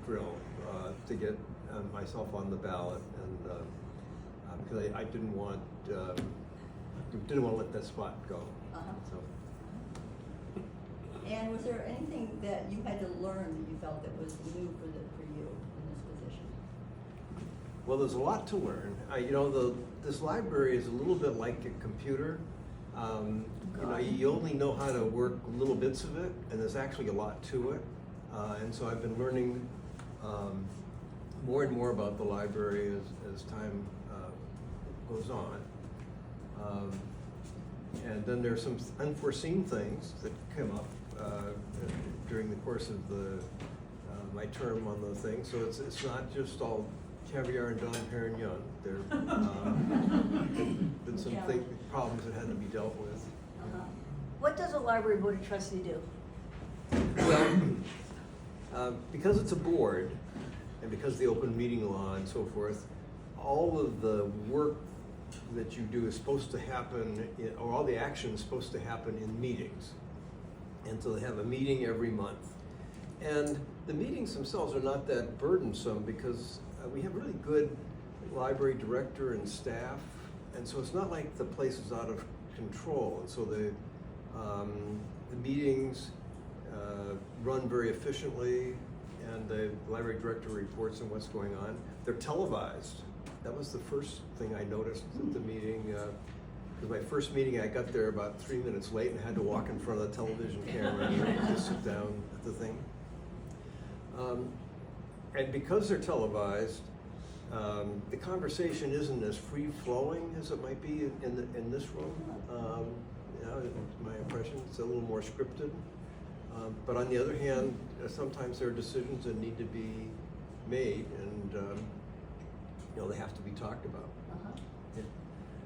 drill to get myself on the ballot, and because I didn't want to let that spot go. So. And was there anything that you had to learn that you felt that was new for you in this position? Well, there's a lot to learn. This library is a little bit like a computer. You only know how to work little bits of it, and there's actually a lot to it. And so I've been learning more and more about the library as time goes on. And then there's some unforeseen things that come up during the course of my term on the thing. So it's not just all caviar and Dom Perignon. There been some problems that had to be dealt with. What does a library board of trustee do? Well, because it's a board, and because of the open meeting law and so forth, all of the work that you do is supposed to happen, or all the action is supposed to happen in meetings. And so they have a meeting every month. And the meetings themselves are not that burdensome because we have really good library director and staff. And so it's not like the place is out of control. And so the meetings run very efficiently, and the library director reports on what's going on. They're televised. That was the first thing I noticed at the meeting. Because my first meeting, I got there about 3 minutes late and had to walk in front of the television camera and just sit down at the thing. And because they're televised, the conversation isn't as free-flowing as it might be in this room. My impression, it's a little more scripted. But on the other hand, sometimes there are decisions that need to be made, and they have to be talked about. Yeah.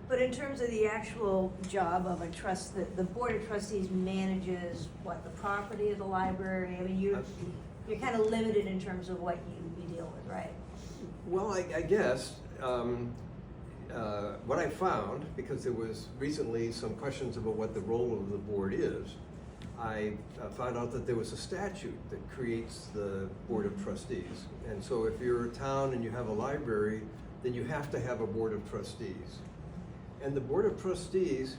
But in terms of the actual job of a trust, the board of trustees manages the property of the library. I mean, you're kind of limited in terms of what you deal with, right? Well, I guess what I found, because there was recently some questions about what the role of the board is, I found out that there was a statute that creates the board of trustees. And so if you're a town and you have a library, then you have to have a board of trustees. And the board of trustees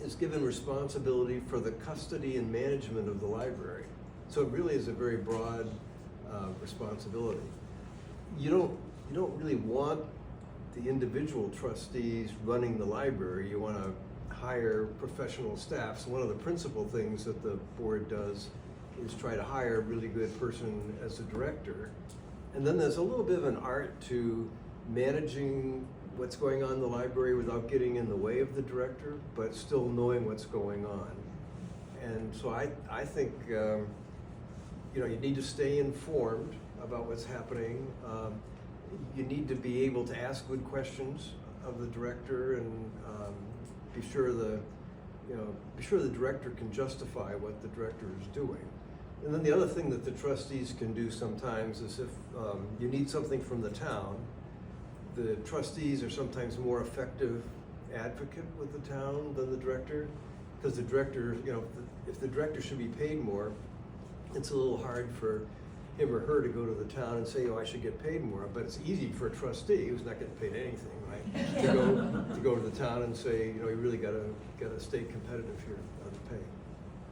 is given responsibility for the custody and management of the library. So it really is a very broad responsibility. You don't really want the individual trustees running the library. You want to hire professional staff. So one of the principal things that the board does is try to hire a really good person as a director. And then there's a little bit of an art to managing what's going on in the library without getting in the way of the director, but still knowing what's going on. And so I think you need to stay informed about what's happening. You need to be able to ask good questions of the director, and be sure the director can justify what the director is doing. And then the other thing that the trustees can do sometimes is if you need something from the town, the trustees are sometimes more effective advocate with the town than the director, because the director, if the director should be paid more, it's a little hard for him or her to go to the town and say, I should get paid more. But it's easy for a trustee who's not getting paid anything, right, to go to the town and say, you really got to stay competitive here on the pay.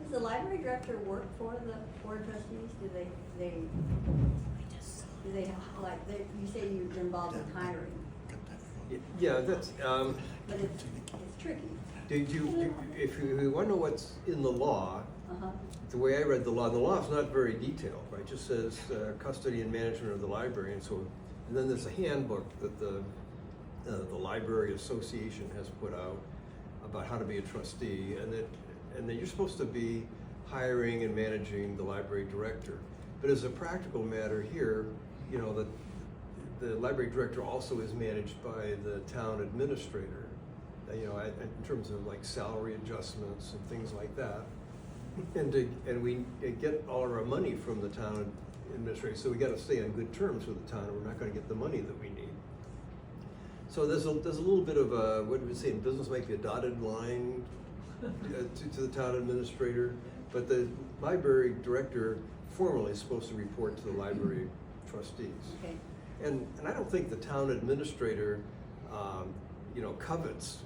Does the library director work for the board of trustees? Do they you say you're involved in hiring? Yeah, that's. But it's tricky. If you want to know what's in the law, the way I read the law is not very detailed, right? It just says custody and management of the library, and then there's a handbook that the Library Association has put out about how to be a trustee, and that you're supposed to be hiring and managing the library director. But as a practical matter here, that the library director also is managed by the town administrator, in terms of salary adjustments and things like that. And we get all of our money from the town administrator, so we got to stay on good terms with the town, or we're not going to get the money that we need. So there's a little bit of a, what do we say in business, might be a dotted line to the town administrator, but the library director formally supposed to report to the library trustees. Okay. And I don't think the town administrator, you know, covets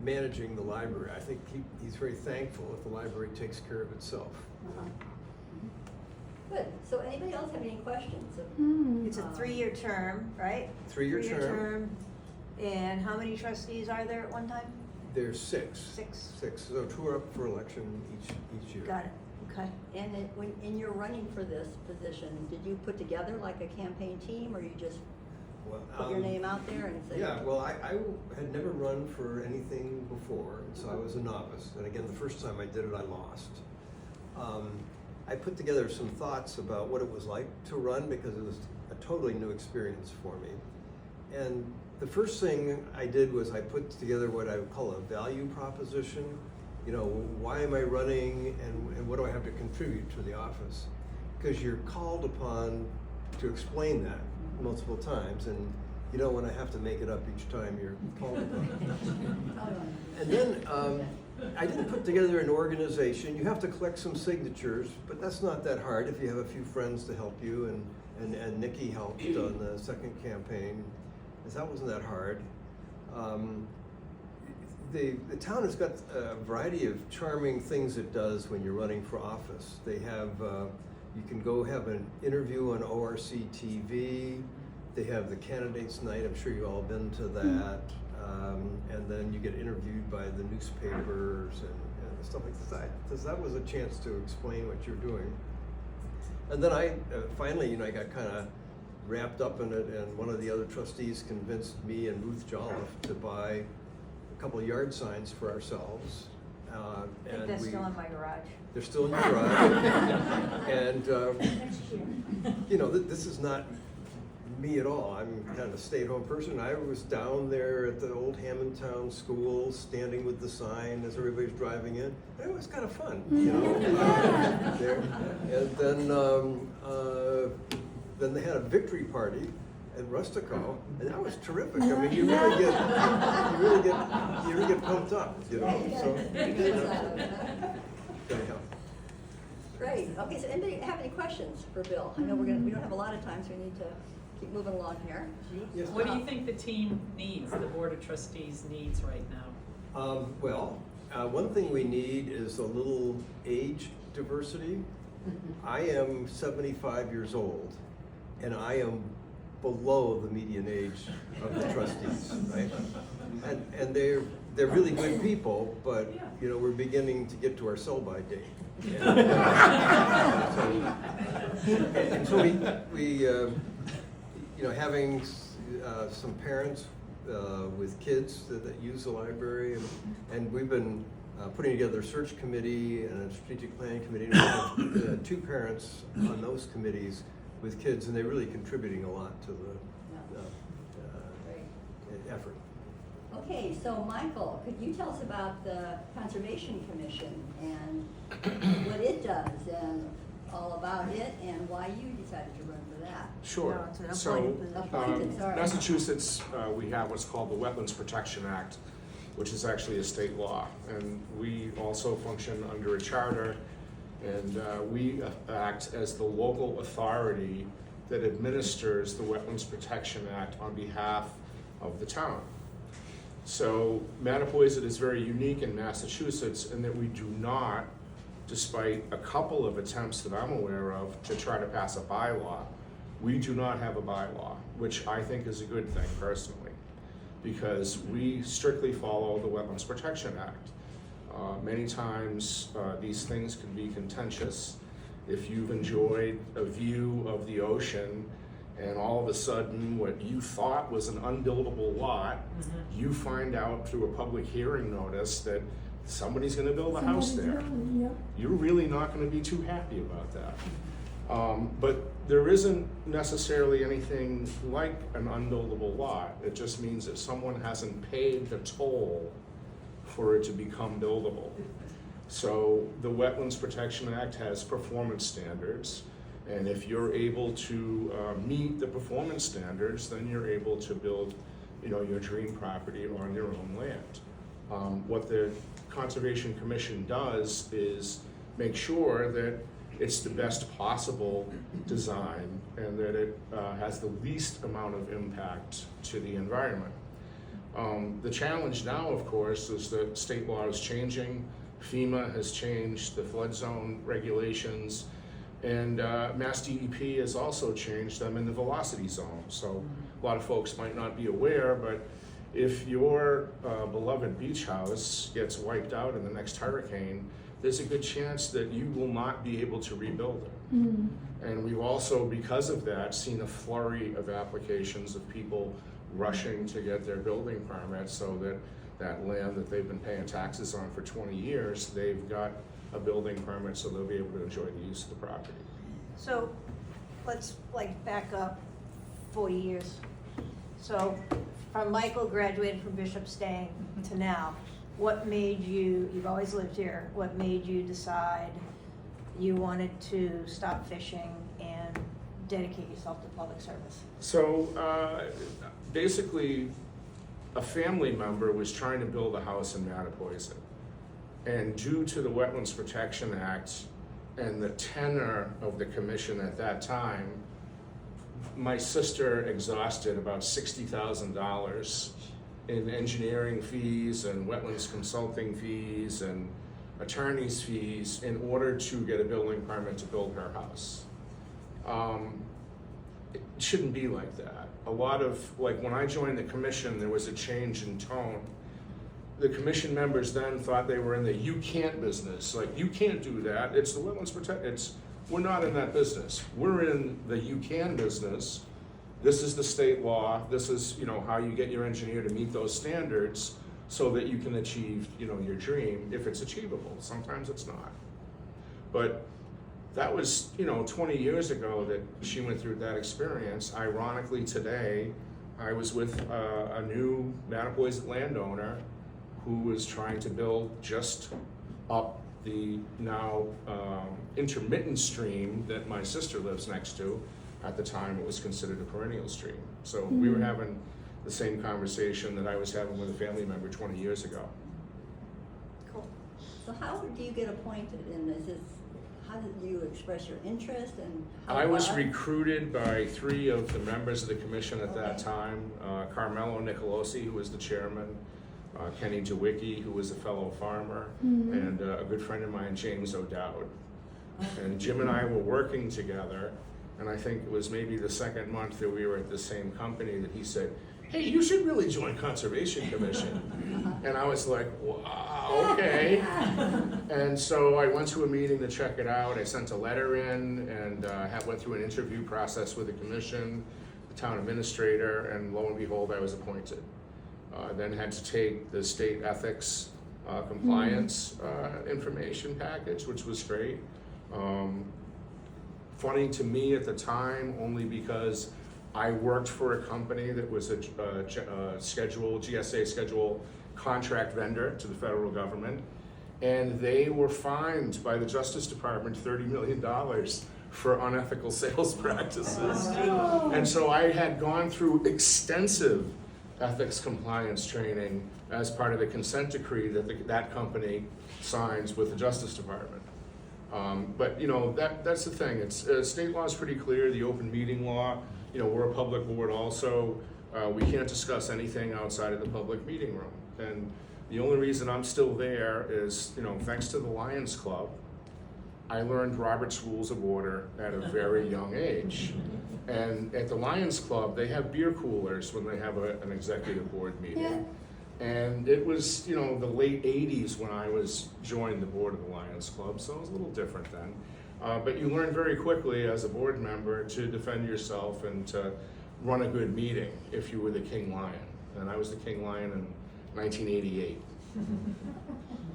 managing the library. I think he's very thankful if the library takes care of itself. Uh-huh. Good. So anybody else have any questions? of- It's a 3-year term, right? Three-year term. And how many trustees are there at one time? There's 6. 6. 6. So 2 are up for election each year. Got it, okay. And when you're running for this position, did you put together like a campaign team, or you just Well, put your name out there and say? Yeah, well, I had never run for anything before, so I was a novice. And again, the first time I did it, I lost. I put together some thoughts about what it was like to run because it was a totally new experience for me. And the first thing I did was I put together what I would call a value proposition. You know, why am I running and what do I have to contribute to the office? Because you're called upon to explain that multiple times, and you don't want to have to make it up each time you're called upon. And then I didn't put together an organization. You have to collect some signatures, but that's not that hard if you have a few friends to help you, and Nikki helped on the second campaign, because that wasn't that hard. The town has got a variety of charming things it does when you're running for office. They have, you can go have an interview on ORC TV. They have the candidates night, I'm sure you've all been to that. And then you get interviewed by the newspapers and stuff like that. So that was a chance to explain what you're doing. And then I finally, you know, I got kind of wrapped up in it, and one of the other trustees convinced me and Ruth Jolliffe to buy a couple of yard signs for ourselves. I think that's still in my garage. They're still in your garage. And, Next year. you know, this is not me at all. I'm kind of a stay-at-home person. I was down there at the old Hammondtown School, standing with the sign as everybody's driving in. And it was kind of fun, you know. There. And then they had a victory party at Rustico, and that was terrific. I mean, you really get pumped up, you know. So, anyhow. Great. Okay, so anybody have any questions for Bill? I know we don't have a lot of time, so we need to keep moving along here. Yes. What do you think the team needs, the Board of Trustees needs right now? One thing we need is a little age diversity. I am 75 years old, and I am below the median age of the trustees, right? And they're really good people, but you know, we're beginning to get to our sell-by date. And so we you know, having some parents with kids that use the library, and we've been putting together a search committee and a strategic planning committee. And we have 2 parents on those committees with kids, and they're really contributing a lot to the Great. effort. Okay, so Michael, could you tell us about the Conservation Commission and what it does and all about it and why you decided to run for that? Sure. No, it's an So, appointed position. Appointed, sorry. Massachusetts, we have what's called the Wetlands Protection Act, which is actually a state law. And we also function under a charter, and we act as the local authority that administers the Wetlands Protection Act on behalf of the town. So Mattapoisett is very unique in Massachusetts in that we do not, despite a couple of attempts that I'm aware of to try to pass a bylaw, we do not have a bylaw, which I think is a good thing personally, because we strictly follow the Wetlands Protection Act. Many times these things can be contentious. If you've enjoyed a view of the ocean and all of a sudden what you thought was an unbuildable lot, you find out through a public hearing notice that somebody's gonna build a house there. You're really not gonna be too happy about that. But there isn't necessarily anything like an unbuildable lot. It just means that someone hasn't paid the toll for it to become buildable. So the Wetlands Protection Act has performance standards, and if you're able to meet the performance standards, then you're able to build, you know, your dream property on your own land. What the Conservation Commission does is make sure that it's the best possible design and that it has the least amount of impact to the environment. The challenge now, of course, is that state law is changing. FEMA has changed the flood zone regulations, and Mass DEP has also changed them in the velocity zone. So a lot of folks might not be aware, but if your beloved beach house gets wiped out in the next hurricane, there's a good chance that you will not be able to rebuild it. And we've also, because of that, seen a flurry of applications of people rushing to get their building permits so that that land that they've been paying taxes on for 20 years, they've got a building permit so they'll be able to enjoy the use of the property. So let's like back up 40 years. So from Michael graduated from Bishop Stang to now, what made you, you've always lived here, what made you decide you wanted to stop fishing and dedicate yourself to public service? So basically, a family member was trying to build a house in Mattapoisett. And due to the Wetlands Protection Act and the tenor of the commission at that time, my sister exhausted about $60,000 in engineering fees and wetlands consulting fees and attorney's fees in order to get a building permit to build her house. It shouldn't be like that. A lot of, like when I joined the commission, there was a change in tone. The commission members then thought they were in the you can't business. Like, you can't do that. It's the wetlands we're not in that business. We're in the you can business. This is the state law. This is, how you get your engineer to meet those standards so that you can achieve, your dream if it's achievable. Sometimes it's not. But that was, 20 years ago that she went through that experience. Ironically, today, I was with a new Mattapoisett landowner who was trying to build just up the now intermittent stream that my sister lives next to. At the time, it was considered a perennial stream. So we were having the same conversation that I was having with a family member 20 years ago. Cool. So how do you get appointed, and how did you express your interest, and how I was far? recruited by 3 of the members of the commission at that time. Carmelo Nicolosi, who was the chairman, Kenny Jawicki, who was a fellow farmer, and a good friend of mine, James O'Dowd. And Jim and I were working together, and I think it was maybe the second month that we were at the same company that he said, "Hey, you should really join Conservation Commission." And I was like, wow, okay. And so I went to a meeting to check it out. I sent a letter in and went through an interview process with the commission, the town administrator, and lo and behold, I was appointed. Then had to take the state ethics compliance information package, which was great. Funny to me at the time, only because I worked for a company that was a GSA schedule contract vendor to the federal government, and they were fined by the Justice Department $30 million for unethical sales practices. And so I had gone through extensive ethics compliance training as part of the consent decree that that company signs with the Justice Department. But that's the thing. It's state law is pretty clear. The open meeting law. We're a public board also. We can't discuss anything outside of the public meeting room. And the only reason I'm still there is, thanks to the Lions Club, I learned Robert's Rules of Order at a very young age. And at the Lions Club, they have beer coolers when they have an executive board meeting. Yeah. And it was, the late 80s when I joined the board of the Lions Club, so it was a little different then. But you learn very quickly as a board member to defend yourself and to run a good meeting if you were the King Lion. And I was the King Lion in 1988.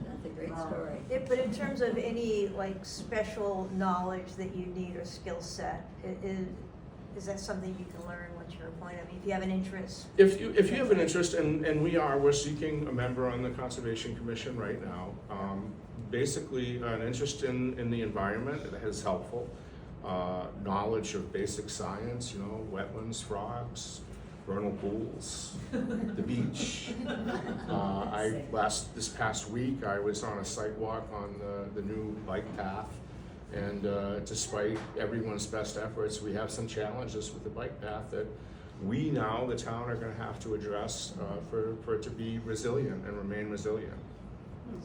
That's a great story. But in terms of any special knowledge that you need or skill set, is that something you can learn once you're appointed? I mean, if you have an interest. If you have an interest, and we're seeking a member on the Conservation Commission right now. Basically, an interest in the environment is helpful. Knowledge of basic science, wetlands, frogs, vernal pools, the beach. This past week, I was on a site walk on the new bike path And despite everyone's best efforts, we have some challenges with the bike path that we now, the town, are gonna have to address for it to be resilient and remain resilient.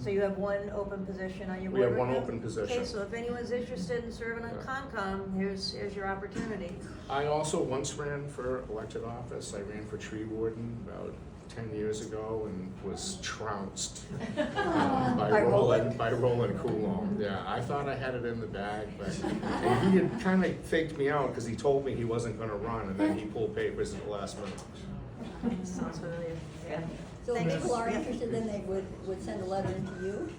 So you have one open position on your We board have right one now? open position. Okay, so if anyone's interested in serving on Yeah. Concom, here's your opportunity. I also once ran for elected office. I ran for tree warden about 10 years ago and was trounced By Roland? by Roland Coulomb. Yeah, I thought I had it in the bag, but and he had kind of faked me out because he told me he wasn't going to run, and then he pulled papers at the last minute. Sounds familiar. Yeah. So if Thanks. people are interested, then they would send a letter into you?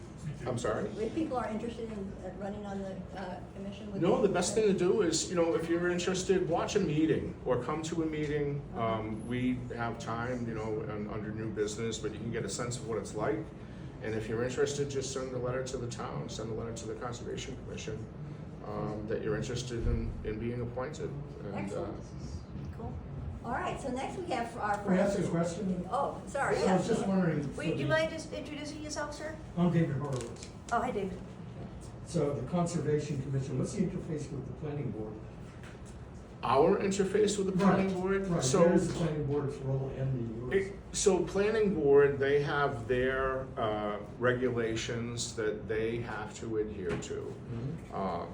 I'm sorry. If people are interested in running on the commission? would No, they- the best thing to do is, if you're interested, watch a meeting or come to a meeting. We have time, under new business, but you can get a sense of what it's like. And if you're interested, just send a letter to the town, send a letter to the Conservation Commission, that you're interested in being appointed. And, Excellent. Cool. All right, so next we have our Can I ask friends. a question? Oh, sorry, I yeah. was just wondering. for Wait, do you the- mind just introducing yourself, sir? I'm David Horowitz. Oh, hi, David. So the Conservation Commission, what's the interface with the planning board? Our interface with the planning board. Right, So, where's the planning board's role and the yours? so planning board, they have their regulations that they have to adhere to.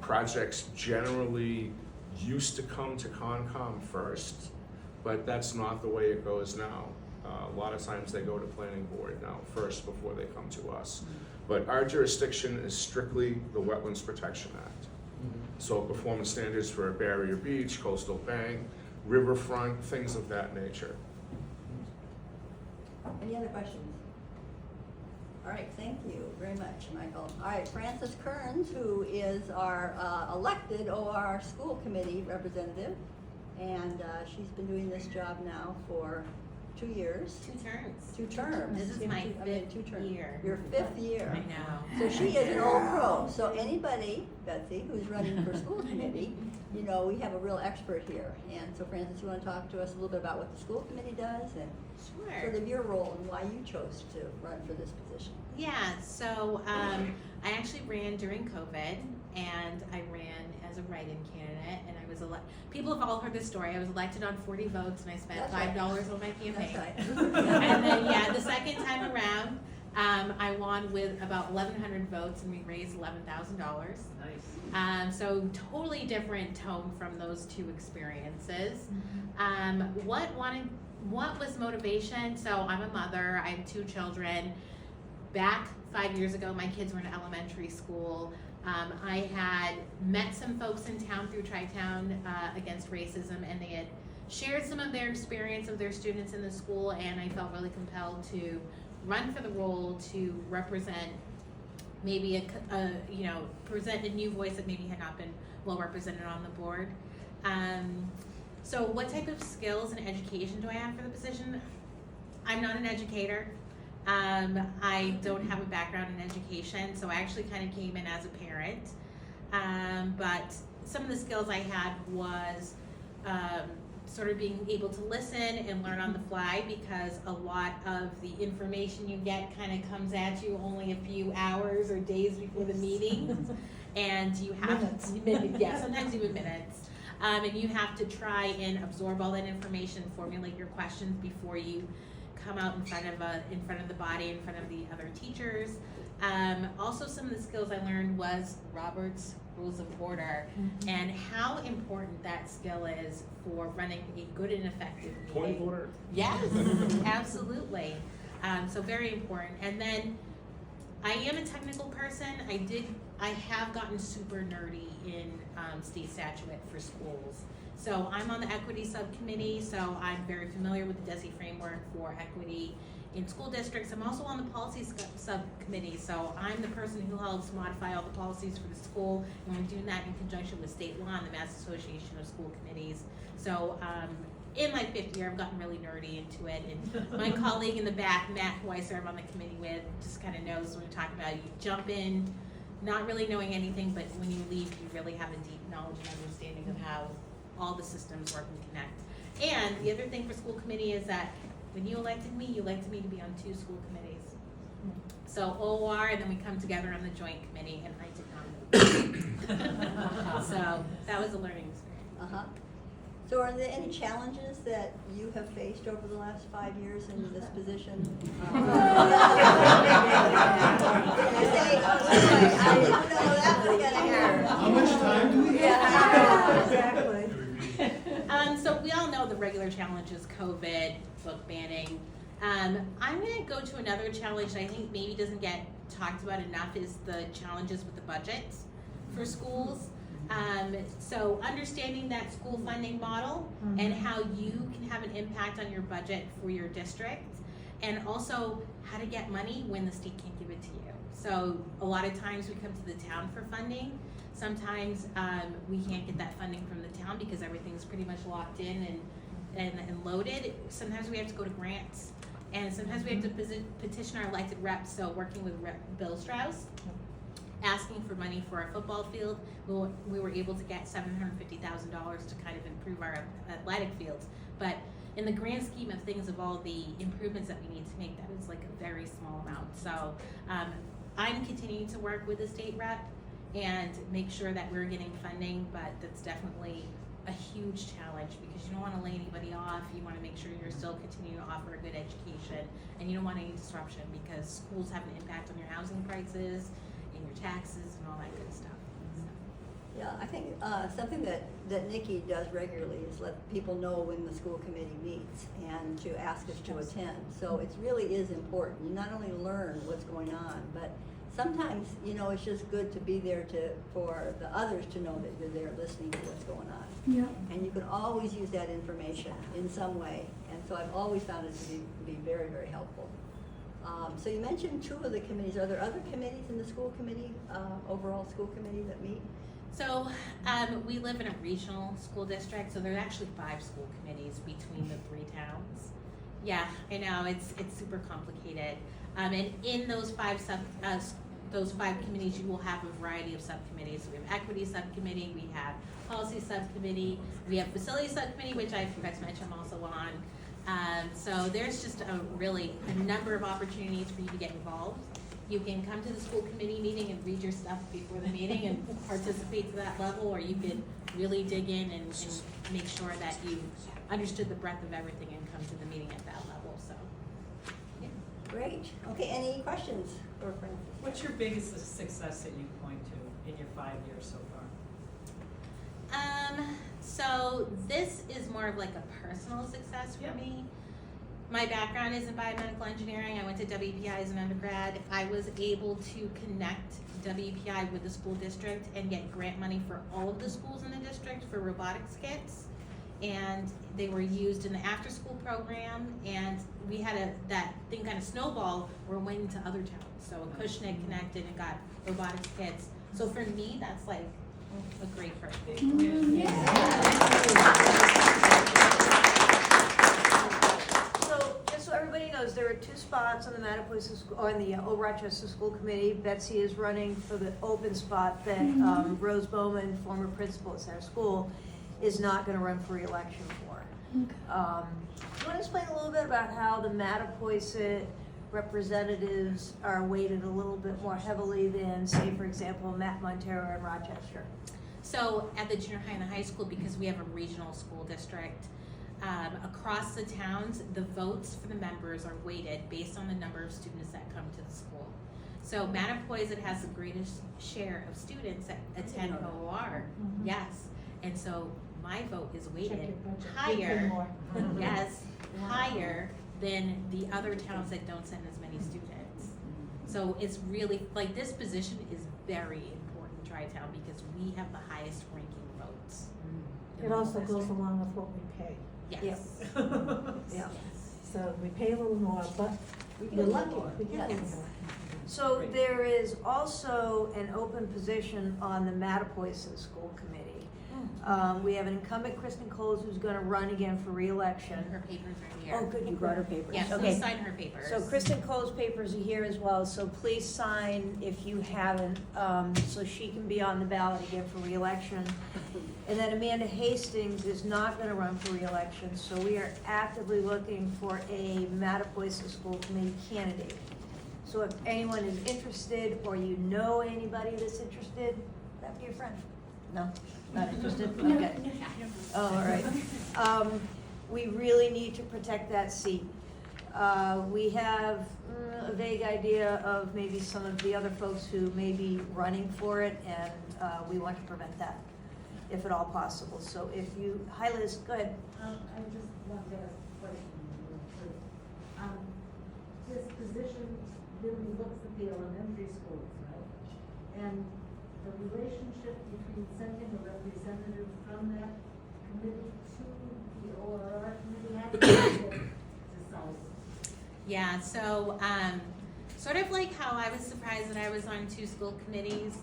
Projects generally used to come to Concom first, but that's not the way it goes now. A lot of times they go to planning board now first before they come to us. But our jurisdiction is strictly the Wetlands Protection Act. So performance standards for Barrier Beach, Coastal Bank, riverfront, things of that nature. Any other questions? All right, thank you very much, Michael. All right, Frances Kearns, who is our elected OR school committee representative, and she's been doing this job now for 2 years. 2 terms. 2 terms. This is my fifth 2 terms. year. Your 5th year. I know. So she is an old pro. So anybody, Betsy, who's running for school committee, we have a real expert here. And so Frances, you want to talk to us a little bit about what the school committee does and Sure. sort of your role and why you chose to run for this position? Yeah, so I actually ran during COVID, and I ran as a write-in candidate, and I was people have all heard this story. I was elected on 40 votes, and I spent That's right. $5 on my campaign. That's right. And then, the second time around, I won with about 1,100 votes, and we raised $11,000. Nice. So totally different tone from those 2 experiences. What was motivation? So I'm a mother, I have 2 children. Back 5 years ago, my kids were in elementary school. I had met some folks in town through Tri-Town against racism, and they had shared some of their experience of their students in the school, and I felt really compelled to run for the role to represent maybe present a new voice that maybe had not been well represented on the board. So what type of skills and education do I have for the position? I'm not an educator. I don't have a background in education, so I actually kind of came in as a parent. But some of the skills I had was sort of being able to listen and learn on the fly, because a lot of the information you get kind of comes at you only a few hours or days before the meeting. And you have sometimes even minutes. And you have to try and absorb all that information, formulate your questions before you come out in front of the body, in front of the other teachers. Also, some of the skills I learned was Robert's Rules of Order, and how important that skill is for running a good and effective meeting. Point of order. Yes, absolutely. So very important. And then I am a technical person. I have gotten super nerdy in state statute for schools. So I'm on the equity subcommittee, so I'm very familiar with the DESI framework for equity in school districts. I'm also on the policy subcommittee, so I'm the person who helps modify all the policies for the school, and we're doing that in conjunction with state law and the Mass Association of School Committees. So in my 5th year, I've gotten really nerdy into it, and my colleague in the back, Matt, who I serve on the committee with, just kind of knows what we're talking about. You jump in, not really knowing anything, but when you leave, you really have a deep knowledge and understanding of how all the systems work and connect. And the other thing for school committee is that when you elected me to be on 2 school committees. So OR, and then we come together on the joint committee, and I did not know that. So that was a learning experience. Uh-huh. So are there any challenges that you have faced over the last 5 years in this position? I didn't know that was gonna happen. How much time do we have? Yeah. Exactly. So we all know the regular challenges, COVID, book banning. I'm gonna go to another challenge that I think maybe doesn't get talked about enough is the challenges with the budgets for schools. So understanding that school funding model and how you can have an impact on your budget for your district, and also how to get money when the state can't give it to you. So a lot of times we come to the town for funding. Sometimes we can't get that funding from the town because everything's pretty much locked in and loaded. Sometimes we have to go to grants, and sometimes we have to petition our elected reps. So working with Rep Bill Strauss, asking for money for our football field, we were able to get $750,000 to kind of improve our athletic fields. But in the grand scheme of things, of all the improvements that we need to make, that is like a very small amount. So I'm continuing to work with the state rep and make sure that we're getting funding, but that's definitely a huge challenge because you don't want to lay anybody off. You want to make sure you're still continuing to offer a good education, and you don't want any disruption because schools have an impact on your housing prices and your taxes and all that good stuff. Yeah, I think something that Nikki does regularly is let people know when the school committee meets and to ask us to attend. So it really is important. You not only learn what's going on, but sometimes, you know, it's just good to be there for the others to know that you're there listening to what's going on. Yeah. And you can always use that information in some way. And so I've always found it to be very, very helpful. So you mentioned 2 of the committees. Are there other committees in the school committee, overall school committee that meet? So we live in a regional school district, so there's actually 5 school committees between the 3 towns. Yeah, I know, it's super complicated. And in those 5 committees, you will have a variety of subcommittees. So we have equity subcommittee, we have policy subcommittee, we have facility subcommittee, which I forgot to mention I'm also on. So there's just a number of opportunities for you to get involved. You can come to the school committee meeting and read your stuff before the meeting and participate to that level, or you could really dig in and make sure that you understood the breadth of everything and come to the meeting at that level. So, yeah. Great. Okay, any questions for Francis? What's your biggest success that you point to in your 5 years so far? So this is more of like a personal success for me. My background is in biomedical engineering. I went to WPI as an undergrad. I was able to connect WPI with the school district and get grant money for all of the schools in the district for robotics kits. And they were used in the after-school program, and we had that thing kind of snowball. We're went into other towns. So Acushnet connected and got robotics kits. So for me, that's like a great first thing. So, just so everybody knows, there are 2 spots on the Mattapoisett School, or in the Old Rochester School Committee. Betsy is running for the open spot that Rose Bowman, former principal at Center School, is not going to run for re-election for. Do you want to explain a little bit about how the Mattapoisett representatives are weighted a little bit more heavily than, say, for example, Matt Montero in Rochester? So at the junior high and the high school, because we have a regional school district, across the towns, the votes for the members are weighted based on the number of students that come to the school. So Mattapoisett has the greatest share of students that attend OOR. Yes, and so my vote is weighted higher, yes, higher than the other towns that don't send as many students. So it's really, like, this position is very important in Tri-Town because we have the highest ranking votes. It also goes along with what we pay. Yes. Yeah. So we pay a little more, but We we're get a lucky. lot more. We get a little Yes. more. So there is also an open position on the Mattapoisett School Committee. We have an incumbent, Kristen Coles, who's gonna run again for re-election. Her papers are here. Oh, good, you brought her papers. Yes, Okay. please sign her papers. So Kristen Cole's papers are here as well, so please sign if you haven't, so she can be on the ballot again for re-election. And then Amanda Hastings is not gonna run for re-election, so we are actively looking for a Mattapoisett School Committee candidate. So if anyone is interested, or you know anybody that's interested, happened to your friend? No, not interested, okay. Oh, all right. We really need to protect that seat. We have a vague idea of maybe some of the other folks who may be running for it, and we want to prevent that, if at all possible. So if you, hi Liz, go ahead. I just want to ask a question real quick. This position really looks at the elementary schools, right? And the relationship between sending a representative from that committee to the ORR committee, how do you decide? Yeah, so, sort of like how I was surprised that I was on 2 school committees,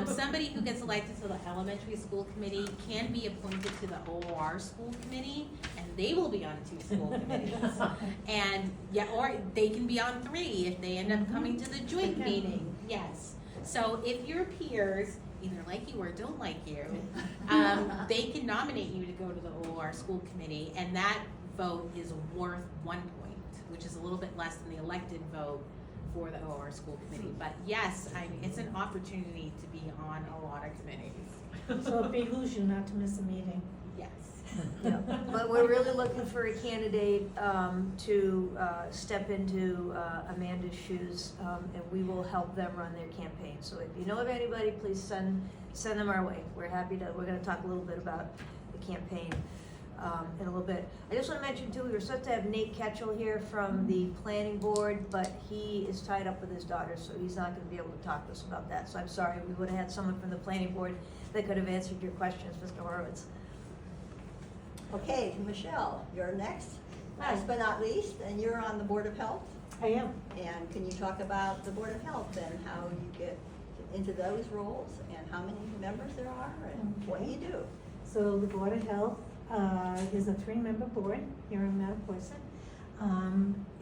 somebody who gets elected to the elementary school committee can be appointed to the OR school committee, and they will be on 2 school committees. And, yeah, or they can be on 3 if they end up coming to the joint meeting, yes. So if your peers either like you or don't like you, they can nominate you to go to the OR school committee, and that vote is worth 1 point, which is a little bit less than the elected vote for the OR school committee. But yes, it's an opportunity to be on a lot of committees. So it behooves you not to miss a meeting. Yes. Yeah, but we're really looking for a candidate to step into Amanda's shoes, and we will help them run their campaign. So if you know of anybody, please send them our way. We're gonna talk a little bit about the campaign in a little bit. I just want to mention too, we were supposed to have Nate Ketchel here from the planning board, but he is tied up with his daughter, so he's not going to be able to talk to us about that. So I'm sorry, we would have had someone from the planning board that could have answered your questions, Mr. Horowitz. Okay, Michelle, you're next, last but not least, and you're on the Board of Health. I am. And can you talk about the Board of Health and how you get into those roles and how many members there are and what you do? So the Board of Health is a 3-member board here in Mattapoisett.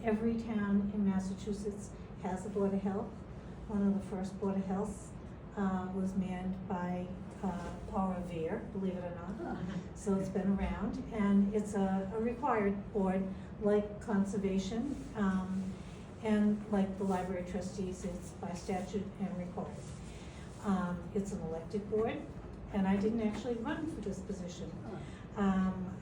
Every town in Massachusetts has a Board of Health. One of the first Board of Health was manned by Paul Revere, believe it or not. So it's been around, and it's a required board like conservation, and like the library trustees, it's by statute and required. It's an elected board, and I didn't actually run for this position.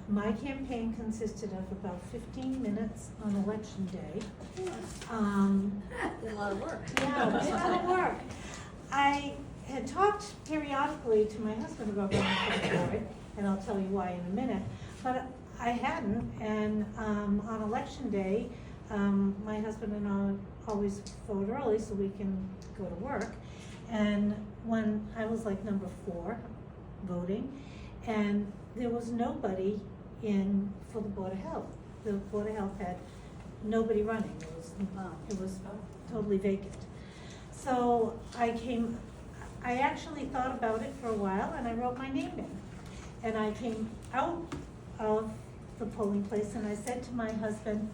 My campaign consisted of about 15 minutes on election day. Did a lot of work. Yeah, it was a lot of work. I had talked periodically to my husband about running for the board, and I'll tell you why in a minute, but I hadn't, and on election day, my husband and I always vote early so we can go to work, and when I was like number 4 voting, and there was nobody in for the Board of Health. The Board of Health had nobody running. It was totally vacant. So I actually thought about it for a while, and I wrote my name in. And I came out of the polling place and I said to my husband,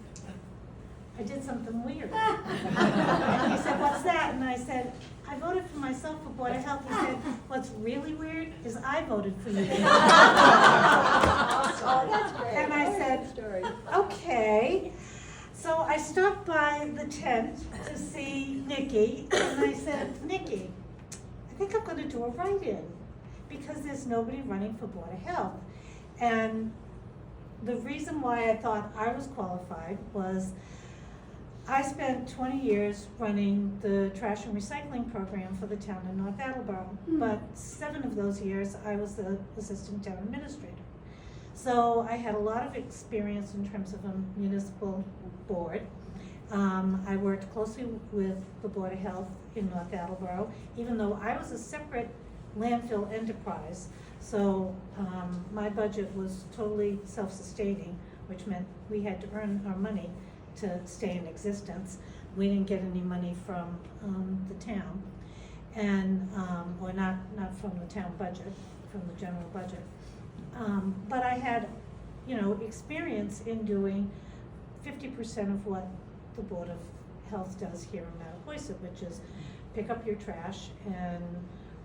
I did something weird. And he said, what's that? And I said, I voted for myself for Board of Health. He said, what's really weird is I voted for you. Oh, that's great. And I said, Story. okay. So I stopped by the tent to see Nikki, and I said, Nikki, I think I'm gonna do a write-in because there's nobody running for Board of Health. And the reason why I thought I was qualified was I spent 20 years running the trash and recycling program for the town of North Attleboro, but 7 of those years I was the assistant town administrator. So I had a lot of experience in terms of a municipal board. I worked closely with the Board of Health in North Attleboro, even though I was a separate landfill enterprise. So my budget was totally self-sustaining, which meant we had to earn our money to stay in existence. We didn't get any money from the town, and or not from the town budget, from the general budget. But I had, experience in doing 50% of what the Board of Health does here in Mattapoisett, which is pick up your trash and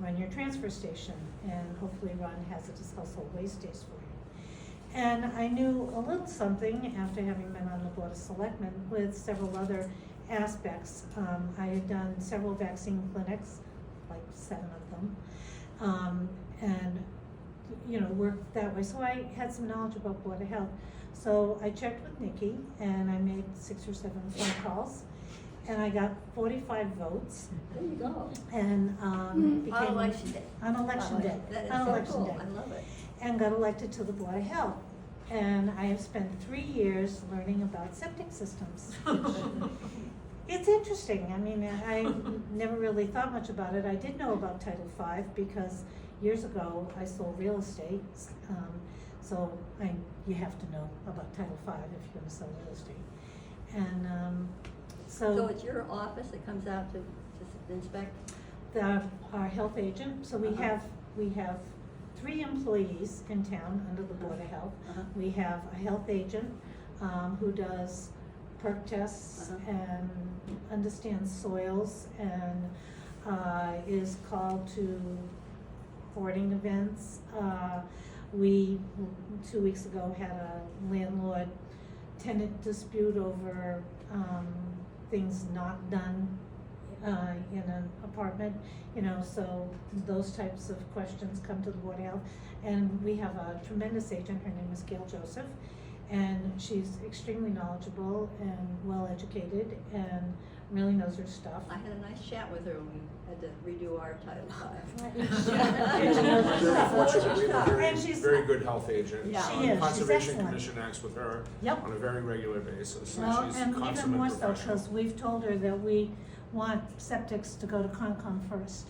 run your transfer station, and hopefully run hazardous household waste days for you. And I knew a little something after having been on the Board of Selectmen with several other aspects. I had done several vaccine clinics, like 7 of them. and, you know, work that way. So I had some knowledge about Board of Health. So I checked with Nikki, and I made 6 or 7 phone calls, and I got 45 votes, There you go. and, became. On election day. On election day. That is On so election cool, day. I love it. And got elected to the Board of Health. And I have spent 3 years learning about septic systems. It's interesting. I mean, I never really thought much about it. I did know about Title V because years ago I sold real estate. So you have to know about Title V if you're gonna sell real estate. And So it's your office that comes out to inspect? our health agent, so we Uh-huh. have 3 employees in town under the Board of Health. Uh-huh. We have a health agent, who does perk tests Uh-huh. and understands soils and, is called to boarding events. We, 2 weeks ago, had a landlord-tenant dispute over, things not done in an apartment, you know, so those types of questions come to the Board of Health. And we have a tremendous agent, her name is Gail Joseph, and she's extremely knowledgeable and well-educated and really knows her stuff. I had a nice chat with her when we had to redo our Title V. And she knows her Very stuff. fortunate, we have a very, And she's- very good health agent. Yeah. She The is, she's Conservation excellent. Commission acts with her Yep. on a very regular basis, Well, and she's and even consummate more so, professional. because we've told her that we want septics to go to Concom first.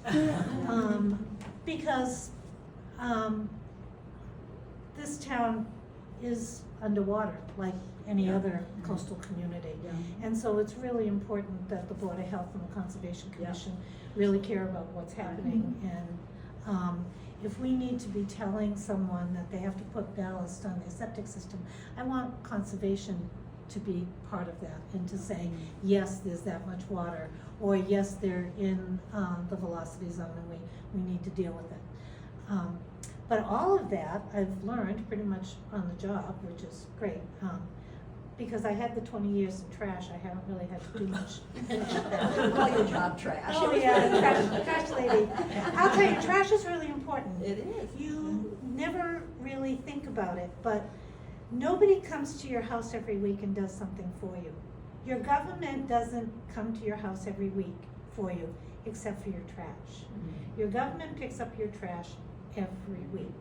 Because, this town is underwater, like any Yeah. other coastal community. Yeah. And so it's really important that the Board of Health and the Conservation Yeah. Commission really care about what's happening. And, if we need to be telling someone that they have to put ballast on their septic system, I want conservation to be part of that and to say, yes, there's that much water, or yes, they're in, the velocity zone and we need to deal with it. But all of that I've learned pretty much on the job, which is great. Because I had the 20 years in trash, I haven't really had to do much. We call your job trash. Oh, yeah, trash lady. I'll tell you, trash is really important. It is. You never really think about it, but nobody comes to your house every week and does something for you. Your government doesn't come to your house every week for you, except for your trash. Your government picks up your trash every week.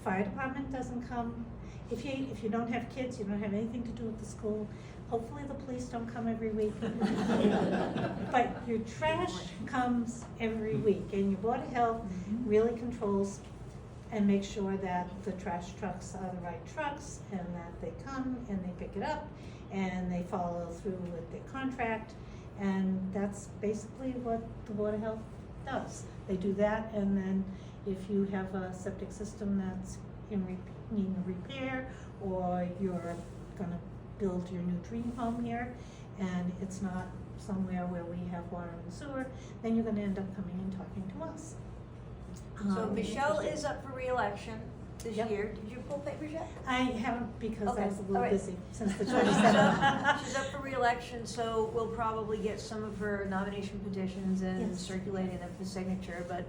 Fire department doesn't come. If you don't have kids, you don't have anything to do with the school. Hopefully the police don't come every week. But your trash comes every week, and your Board of Health really controls and makes sure that the trash trucks are the right trucks, and that they come and they pick it up, and they follow through with their contract. And that's basically what the Board of Health does. They do that, and then if you have a septic system that's needing repair, or you're gonna build your new dream home here, and it's not somewhere where we have water and sewer, then you're gonna end up coming and talking to us. So Michelle is up for re-election this Yep. year. Did you pull papers yet? I haven't, because I Okay, was a little all right. busy since the So she's 27th. she's up for re-election, so we'll probably get some of her nomination petitions and Yes. circulating them for signature, but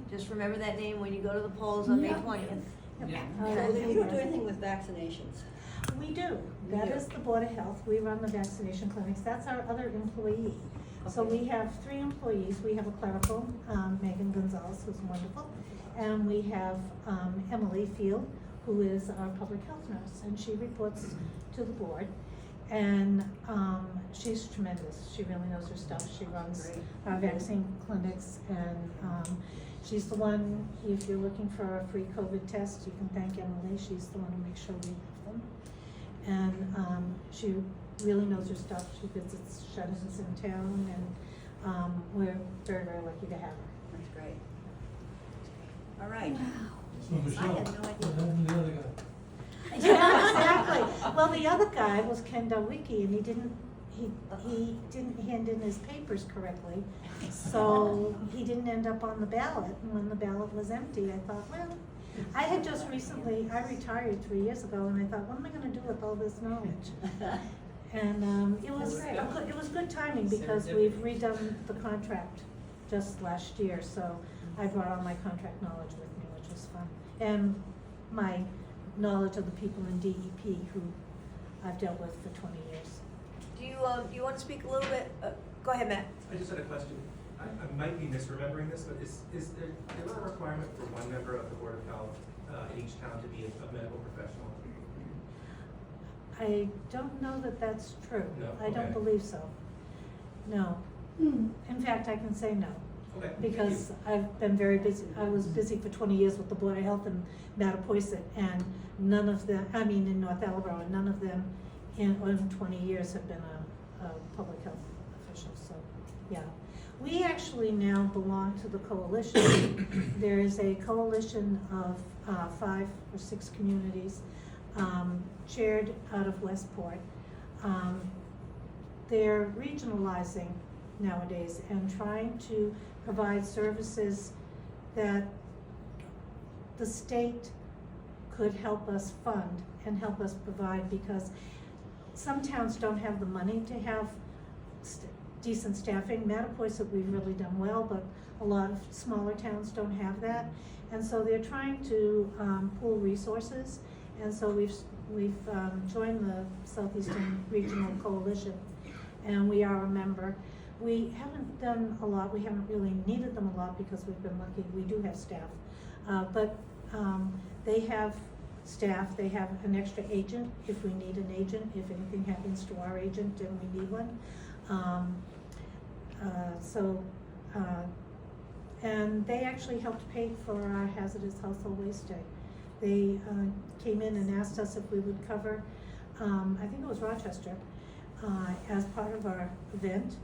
just remember that name when you go to the polls on May Yeah. 20th. Yeah. So you don't do anything with vaccinations? We do. We That do. is the Board of Health. We run the vaccination clinics. That's our other employee. So Okay. we have 3 employees. We have a clerical, Megan Gonzalez, who's wonderful. And we have Emily Field, who is our public health nurse, and she reports to the board. And she's tremendous. She really knows her stuff. She runs Great. our vaccine clinics, and she's the one, if you're looking for a free COVID test, you can thank Emily. She's the one who makes sure we have them. And she really knows her stuff. She visits shut-ins in town, and we're very, very lucky to have her. That's great. All right. So Michelle, had no idea. what happened to the other guy? Yeah, exactly. Well, the other guy was Ken Delwicki, and he didn't hand in his papers correctly. So he didn't end up on the ballot, and when the ballot was empty, I thought, well, I had just recently, I retired 3 years ago, and I thought, what am I gonna do with all this knowledge? And it was good timing, because we've redone the contract just last year, so I brought all my contract knowledge with me, which was fun. And my knowledge of the people in DEP who I've dealt with for 20 years. Do you want to speak a little bit? Go ahead, Matt. I just had a question. I might be misremembering this, but is there ever a requirement for one member of the Board of Health in each town to be a medical professional? I don't know that that's true. No, I don't okay. believe so. No. In fact, I can say no. Okay. Because I've been very busy. I was busy for 20 years with the Board of Health in Mattapoisett, and none of them, I mean in North Attleboro, and none of them in 20 years have been a public health official, so, yeah. We actually now belong to the coalition. There is a coalition of 5 or 6 communities, chaired out of Westport. They're regionalizing nowadays and trying to provide services that the state could help us fund and help us provide, because some towns don't have the money to have decent staffing. Mattapoisett, we've really done well, but a lot of smaller towns don't have that. And so they're trying to pool resources, and so we've joined the Southeastern Regional Coalition, and we are a member. We haven't done a lot, we haven't really needed them a lot because we've been lucky, we do have staff. But they have staff, they have an extra agent if we need an agent, if anything happens to our agent and we need one. And they actually helped pay for our hazardous household waste day. They came in and asked us if we would cover, I think it was Rochester, as part of our event.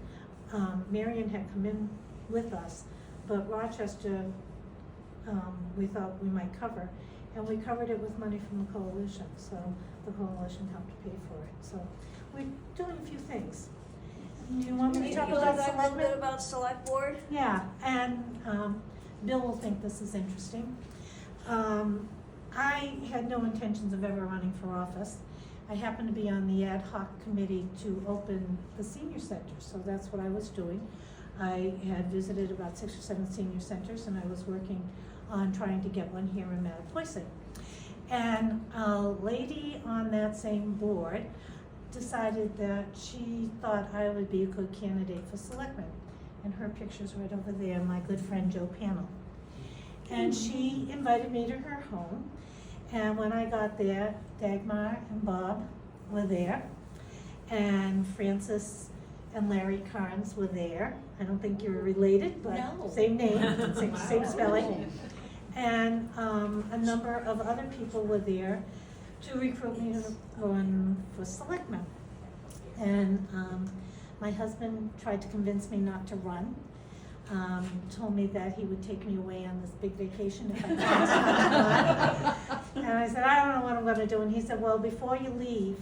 Marion had come in with us, but Rochester, we thought we might cover, and we covered it with money from the coalition, so the coalition helped pay for it. So we're doing a few things. Do you want me to talk Can you about talk a little selectmen? bit about select board? Yeah, and Bill will think this is interesting. I had no intentions of ever running for office. I happened to be on the ad hoc committee to open the senior center, so that's what I was doing. I had visited about 6 or 7 senior centers, and I was working on trying to get one here in Mattapoisett. And a lady on that same board decided that she thought I would be a good candidate for selectman. And her picture's right over there, my good friend Joe Panel. And she invited me to her home. And when I got there, Dagmar and Bob were there. And Francis and Larry Carnes were there. I don't think you're related, but No. same name, same spelling. And a number of other people were there to recruit me to run for selectman. And my husband tried to convince me not to run. Told me that he would take me away on this big vacation if I didn't. And I said, I don't know what I'm gonna do. And he said, well, before you leave,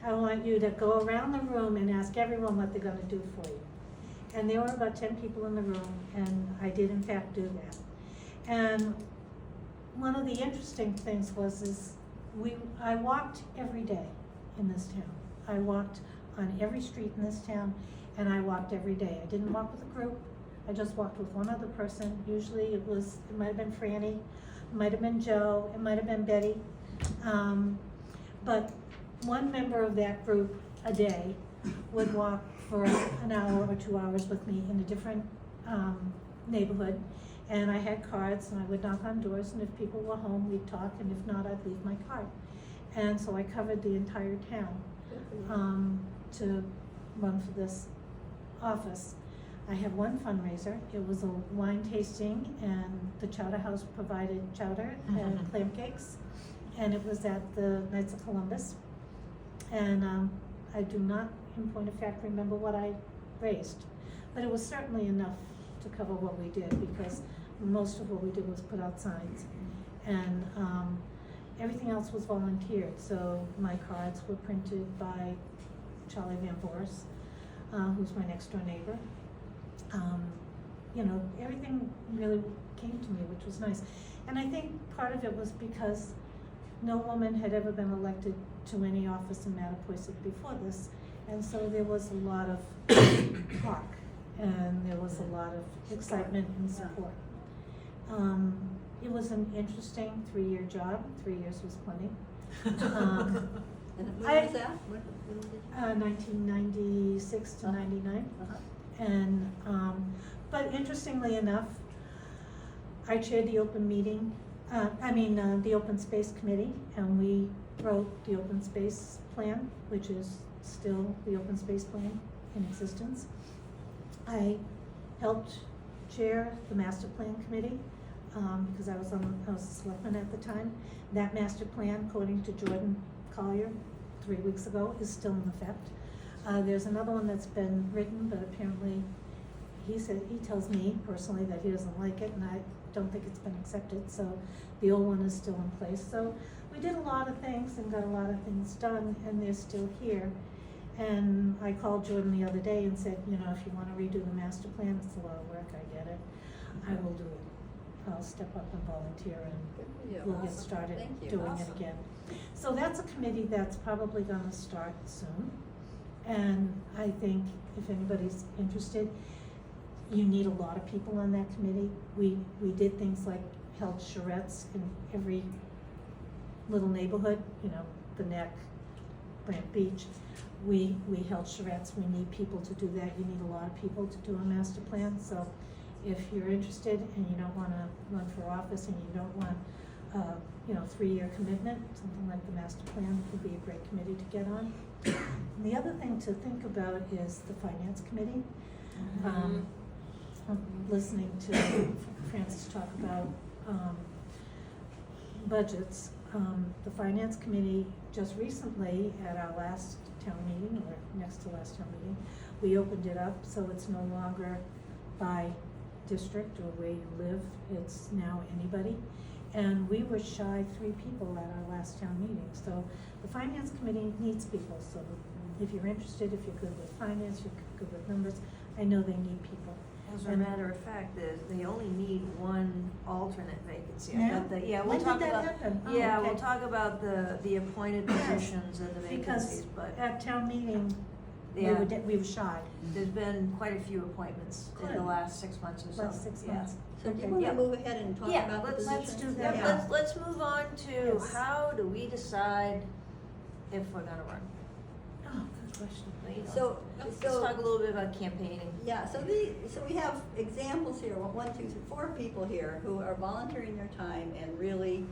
I want you to go around the room and ask everyone what they're gonna do for you. And there were about 10 people in the room, and I did in fact do that. And one of the interesting things was I walked every day in this town. I walked on every street in this town, and I walked every day. I didn't walk with a group. I just walked with one other person. Usually it might have been Franny, it might have been Joe, it might have been Betty. But one member of that group a day would walk for an hour or 2 hours with me in a different neighborhood. And I had cards, and I would knock on doors, and if people were home, we'd talk, and if not, I'd leave my card. And so I covered the entire town to run for this office. I had one fundraiser. It was a wine tasting, and the Chowder House provided chowder and clam cakes, and it was at the Knights of Columbus. And I do not, in point of fact, remember what I raised, but it was certainly enough to cover what we did, because most of what we did was put out signs, and everything else was volunteered. So my cards were printed by Charlie Van Boris, who's my next door neighbor. You know, everything really came to me, which was nice. And I think part of it was because no woman had ever been elected to any office in Mattapoisett before this, and so there was a lot of talk, and there was a lot of excitement and support. It was an interesting 3-year job. 3 years was plenty. And when I- was that? When did you? 1996 to 99. Uh-huh. And, but interestingly enough, I chaired the the open space committee, and we wrote the open space plan, which is still the open space plan in existence. I helped chair the master plan committee, because I was a selectman at the time. That master plan, according to Jordan Collier 3 weeks ago, is still in effect. There's another one that's been written, but apparently he tells me personally that he doesn't like it, and I don't think it's been accepted, so the old one is still in place. So we did a lot of things and got a lot of things done, and they're still here. And I called Jordan the other day and said, if you wanna redo the master plan, it's a lot of work, I get it. I will do it. I'll step up and volunteer, and Good for you. we'll get Awesome. started Thank you. doing it Awesome. again. So that's a committee that's probably gonna start soon. And I think if anybody's interested, you need a lot of people on that committee. We did things like held charrettes in every little neighborhood, the Neck, Brant Beach. We held charrettes. We need people to do that. You need a lot of people to do a master plan. So if you're interested and you don't wanna run for office and you don't want 3-year commitment, something like the master plan would be a great committee to get on. And the other thing to think about is the finance committee. I'm listening to Francis talk about budgets. The finance committee just recently at our last town meeting, or next to last town meeting, we opened it up so it's no longer by district or where you live, it's now anybody. And we were shy 3 people at our last town meeting. So the finance committee needs people, so if you're interested, if you're good with finance, you're good with numbers, I know they need people. As a matter of fact, they only need one alternate vacancy. I Yeah? got the- Yeah, When we'll did talk that about, happen? Oh, yeah, okay. we'll talk about the appointed positions and the vacancies, Because but at town meeting, Yeah. we were shy, there's been quite a few appointments in the Good. last 6 months or so. last 6 Yeah. months. So do you Okay. wanna Yeah. move ahead and talk Yeah, about the let's positions? do Yeah, that. Yeah. let's move on to Yes. how do we decide if we're gonna run? Oh, good question. There you go. So- Let's so- talk a little bit about campaigning. Yeah, so we have examples here, 4 people here who are volunteering their time and really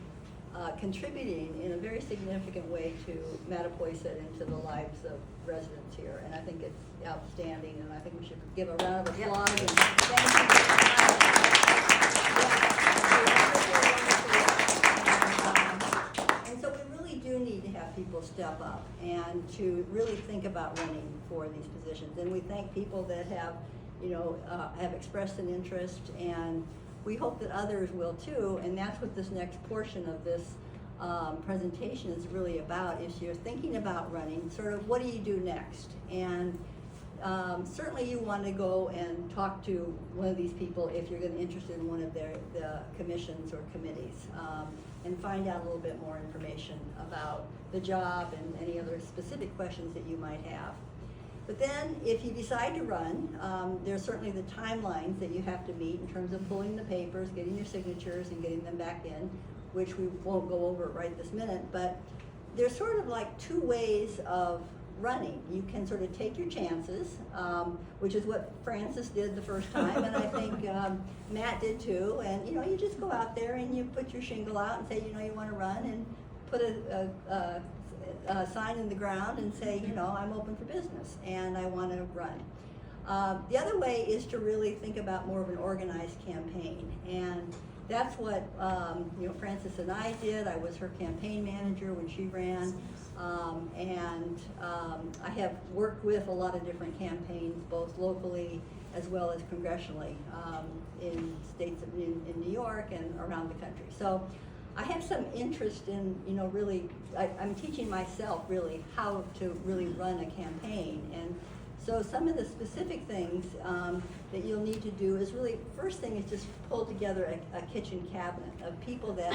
contributing in a very significant way to Mattapoisett and to the lives of residents here. And I think it's outstanding, and I think we should give a round of Yep. applause and thank you very much. And so we really do need to have people step up and to really think about running for these positions. And we thank people that have expressed an interest, and we hope that others will too. And that's what this next portion of this presentation is really about. If you're thinking about running, sort of what do you do next? And certainly you want to go and talk to one of these people if you're interested in one of the commissions or committees, and find out a little bit more information about the job and any other specific questions that you might have. But then, if you decide to run, there's certainly the timelines that you have to meet in terms of pulling the papers, getting your signatures, and getting them back in, which we won't go over right this minute. But there's sort of like 2 ways of running. You can sort of take your chances, which is what Francis did the first time, and I think Matt did too. And you just go out there and you put your shingle out and say you want to run, and put a sign in the ground and say I'm open for business and I want to run. The other way is to really think about more of an organized campaign, and that's what Francis and I did. I was her campaign manager when she ran, and I have worked with a lot of different campaigns, both locally as well as congressionally, in states in New York and around the country. So I have some interest in, really, I'm teaching myself really how to really run a campaign. And so some of the specific things that you'll need to do is really, first thing is just pull together a kitchen cabinet of people that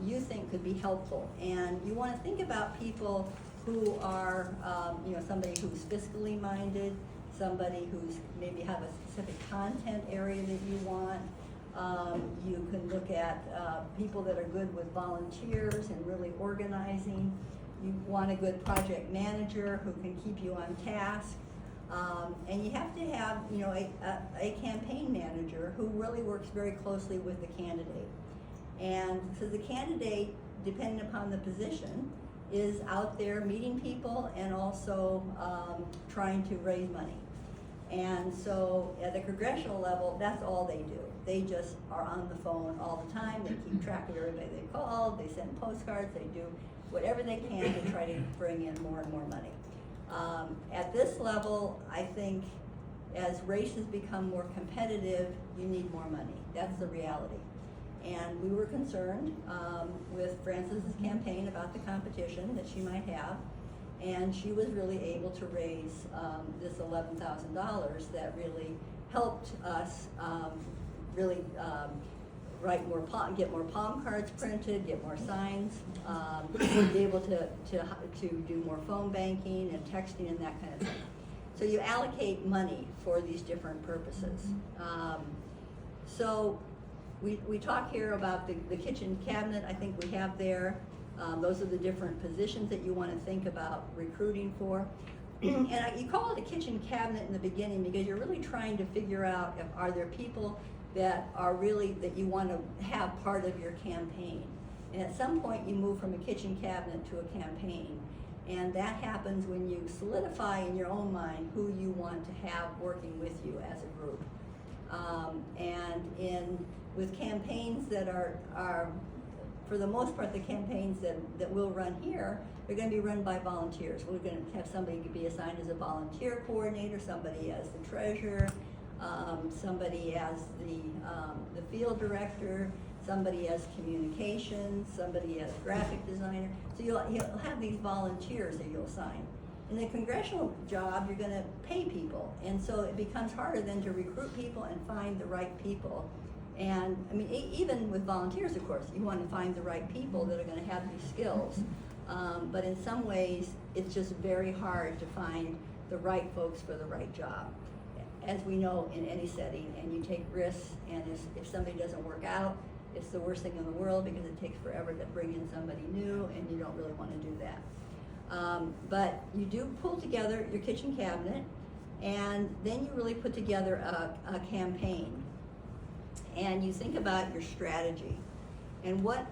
you think could be helpful. And you want to think about people who are, somebody who's fiscally minded, somebody who's maybe have a specific content area that you want, You can look at people that are good with volunteers and really organizing. You want a good project manager who can keep you on task. And you have to have, you know, a campaign manager who really works very closely with the candidate. And so the candidate, depending upon the position, is out there meeting people and also trying to raise money. And so at the congressional level, that's all they do. They just are on the phone all the time. They keep track of everybody they call. They send postcards. They do whatever they can to try to bring in more and more money. At this level, I think as races become more competitive, you need more money. That's the reality. And we were concerned with Frances's campaign about the competition that she might have. And she was really able to raise this $11,000 that really helped us really write more, get more palm cards printed, get more signs, be able to do more phone banking and texting and that kind of thing. So you allocate money for these different purposes. So we talk here about the kitchen cabinet. I think we have there. Those are the different positions that you want to think about recruiting for. And you call it a kitchen cabinet in the beginning because you're really trying to figure out if are there people that are really, that you want to have part of your campaign. And at some point you move from a kitchen cabinet to a campaign. And that happens when you solidify in your own mind who you want to have working with you as a group. With campaigns that are for the most part, the campaigns that we'll run here, they're going to be run by volunteers. We're going to have somebody be assigned as a volunteer coordinator, somebody as the treasurer, somebody as the field director, somebody as communications, somebody as graphic designer. So you'll have these volunteers that you'll assign. In the congressional job, you're going to pay people, and so it becomes harder then to recruit people and find the right people. And I mean, even with volunteers, of course, you want to find the right people that are going to have these skills. But in some ways, it's just very hard to find the right folks for the right job. As we know in any setting, and you take risks, and if somebody doesn't work out, it's the worst thing in the world because it takes forever to bring in somebody new, and you don't really want to do that. But you do pull together your kitchen cabinet, and then you really put together a campaign. And you think about your strategy, and what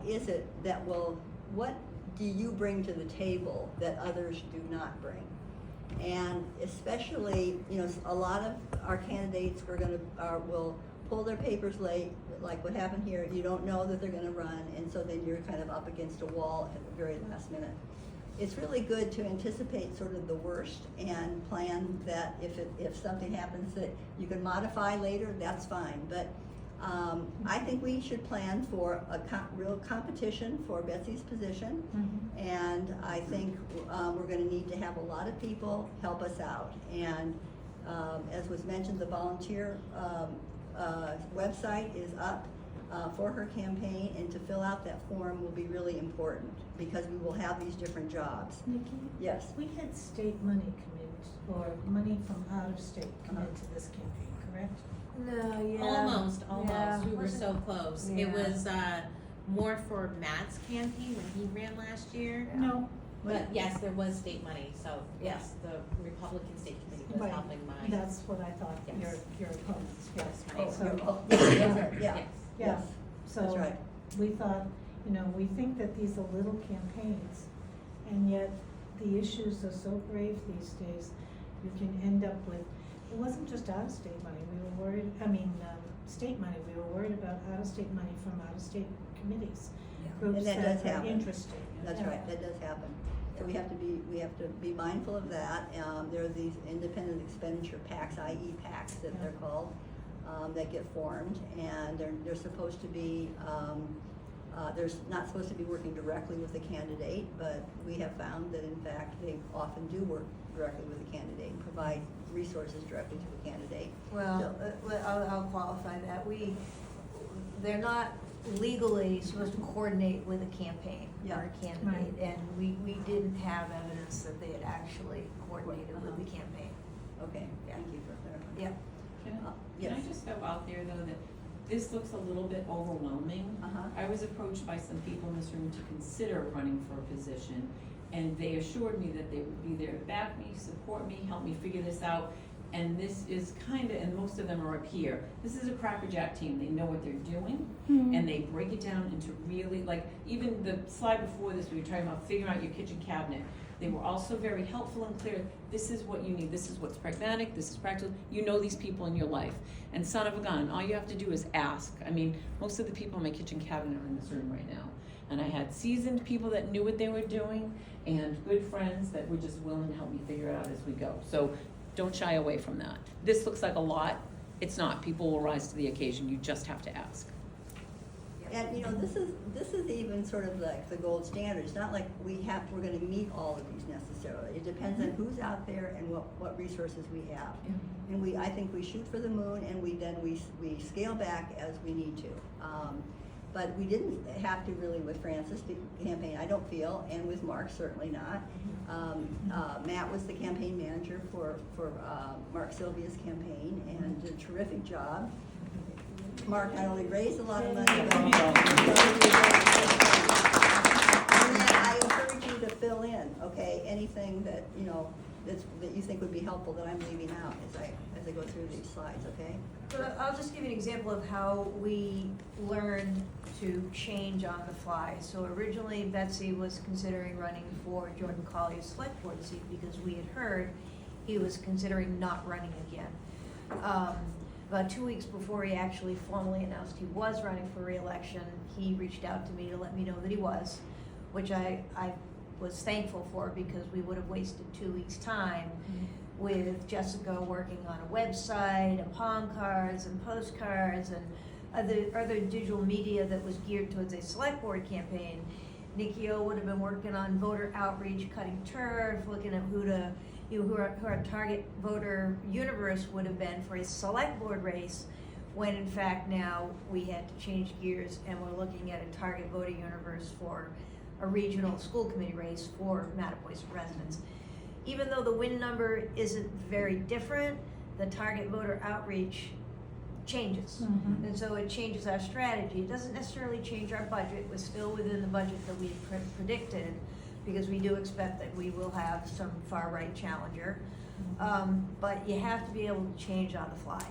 is it that what do you bring to the table that others do not bring? And especially, you know, a lot of our candidates will pull their papers late, like what happened here. You don't know that they're going to run, and so then you're kind of up against a wall at the very last minute. It's really good to anticipate sort of the worst and plan that if something happens that you can modify later, that's fine. But I think we should plan for a real competition for Betsy's position. Mm-hmm. And I think we're going to need to have a lot of people help us out. And as was mentioned, the volunteer website is up for her campaign, and to fill out that form will be really important because we will have these different jobs. Nikki? Yes. We had state money committed, or money from out of state committed to this campaign, correct? No, yeah. Almost. Yeah. We were so close. Yeah. It was more for Matt's campaign when he ran last year. Yeah. No. But yes, there was state money, so yes, the Republican State Committee was Right. helping mine. That's what I thought, Yes. your opponents, yes. Right. So, Yes, yeah. Yes. yeah, Yes. so That's right. we thought, you know, we think that these are little campaigns, and yet the issues are so grave these days, you can end up with, it wasn't just out-of-state money, we were worried, state money, we were worried about out-of-state money from out-of-state committees. And Groups that does that are happen. interested. That's Yeah. right, that does happen. So we have to be mindful of that. There are these independent expenditure PACs, IE PACs that they're called, that get formed, and they're supposed to be, they're not supposed to be working directly with the candidate, but we have found that in fact they often do work directly with the candidate and provide resources directly to the candidate. Well, I'll qualify that. They're not legally supposed to coordinate with a campaign or a candidate, Right. and we didn't have evidence that they had actually coordinated with the campaign. Okay, Yeah. thank you for clarifying. Yep. Can I Yes. just go out there though that this looks a little bit overwhelming. Uh-huh. I was approached by some people in this room to consider running for a position, and they assured me that they would be there to back me, support me, help me figure this out. And this is kinda, and most of them are up here, this is a Cracker Jack team, they know what they're doing, and they break it down into really, like, even the slide before this, we were talking about figuring out your kitchen cabinet. They were also very helpful and clear, this is what you need, this is what's pragmatic, this is practical, you know these people in your life. And son of a gun, all you have to do is ask. I mean, most of the people in my kitchen cabinet are in this room right now. And I had seasoned people that knew what they were doing, and good friends that were just willing to help me figure it out as we go. So don't shy away from that. This looks like a lot, it's not, people will rise to the occasion, you just have to ask. And, you know, this is even sort of like the gold standard. It's not like we're gonna meet all of these necessarily. It depends on who's out there and what resources we have. And I think we shoot for the moon, and we scale back as we need to. But we didn't have to really with Francis' campaign, I don't feel, and with Mark, certainly not. Matt was the campaign manager for Mark Sylvia's campaign, and did a terrific job. Mark not only raised a lot of money, but and then I encourage you to fill in, okay, anything that, you know, that you think would be helpful that I'm leaving out as I go through these slides, okay? So I'll just give you an example of how we learned to change on the fly. So originally Betsy was considering running for Jordan Collier's select board seat because we had heard he was considering not running again. About 2 weeks before he actually formally announced he was running for re-election, he reached out to me to let me know that he was, which I was thankful for, because we would have wasted 2 weeks' time with Jessica working on a website and palm cards and postcards and other digital media that was geared towards a select board campaign. Nikki O would have been working on voter outreach, cutting turf, looking at who our target voter universe would have been for a select board race, when in fact now we had to change gears and we're looking at a target voter universe for a regional school committee race for Mattapoisett residents. Even though the win number isn't very different, the target voter outreach changes. And so it changes our strategy. It doesn't necessarily change our budget. We're still within the budget that we predicted, because we do expect that we will have some far-right challenger. But you have to be able to change on the fly.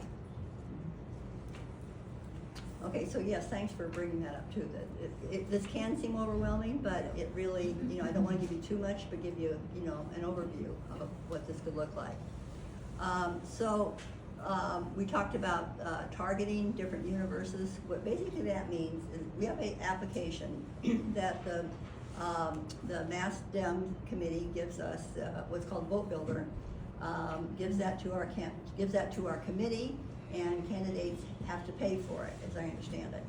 Okay, so yes, thanks for bringing that up too. That this can seem overwhelming, but it really, you know, I don't want to give you too much, but give you, you know, an overview of what this could look like. We talked about targeting different universes. What basically that means is we have an application that the Mass Dem committee gives us, what's called Vote Builder, gives that to our committee, and candidates have to pay for it, as I understand it.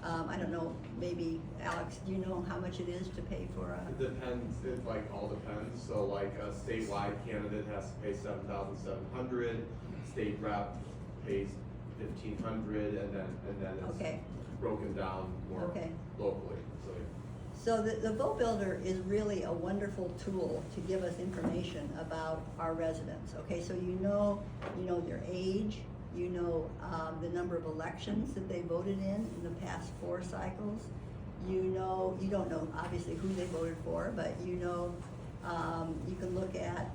I don't know, maybe Alex, do you know how much it is to pay for It depends, it like all depends, so like a statewide candidate has to pay $7,700, state rep pays $1,500, and then it's broken down more locally, So the Vote Builder is really a wonderful tool to give us information about our residents, okay? So you know their age, you know the number of elections that they voted in the past 4 cycles. You don't know obviously who they voted for, but you know, you can look at,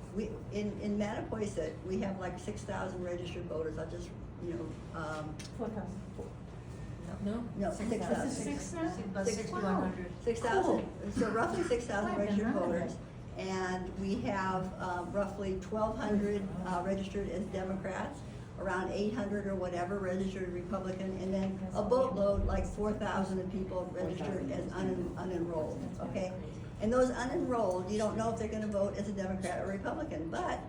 in Mattapoisett, we have like 6,000 registered voters. I'll just, 4,000. No, 6,000. 6,100. 6,000, so roughly 6,000 registered voters. And we have roughly 1,200 registered as Democrats, around 800 or whatever registered Republican, and then a boatload, like 4,000 of people registered as unenrolled, okay? And those unenrolled, you don't know if they're gonna vote as a Democrat or Republican, but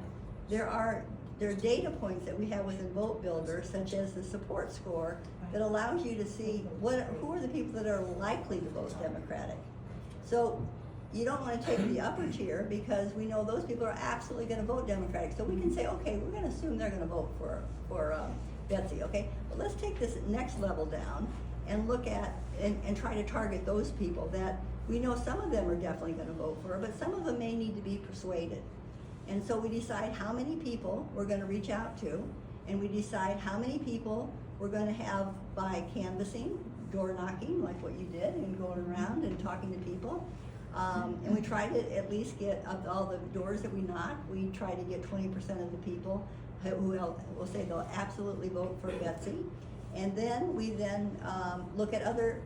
there are data points that we have within Vote Builder, such as the support score, that allows you to see who are the people that are likely to vote Democratic. So you don't want to take the upper tier, because we know those people are absolutely going to vote Democratic. So we can say, okay, we're going to assume they're going to vote for Betsy, okay? But let's take this next level down and look at and try to target those people that we know some of them are definitely going to vote for her, but some of them may need to be persuaded. And so we decide how many people we're going to reach out to, and we decide how many people we're gonna have by canvassing, door knocking, like what you did, and going around and talking to people. And we try to at least get, of all the doors that we knock, we try to get 20% of the people who will say they'll absolutely vote for Betsy. And then we look at other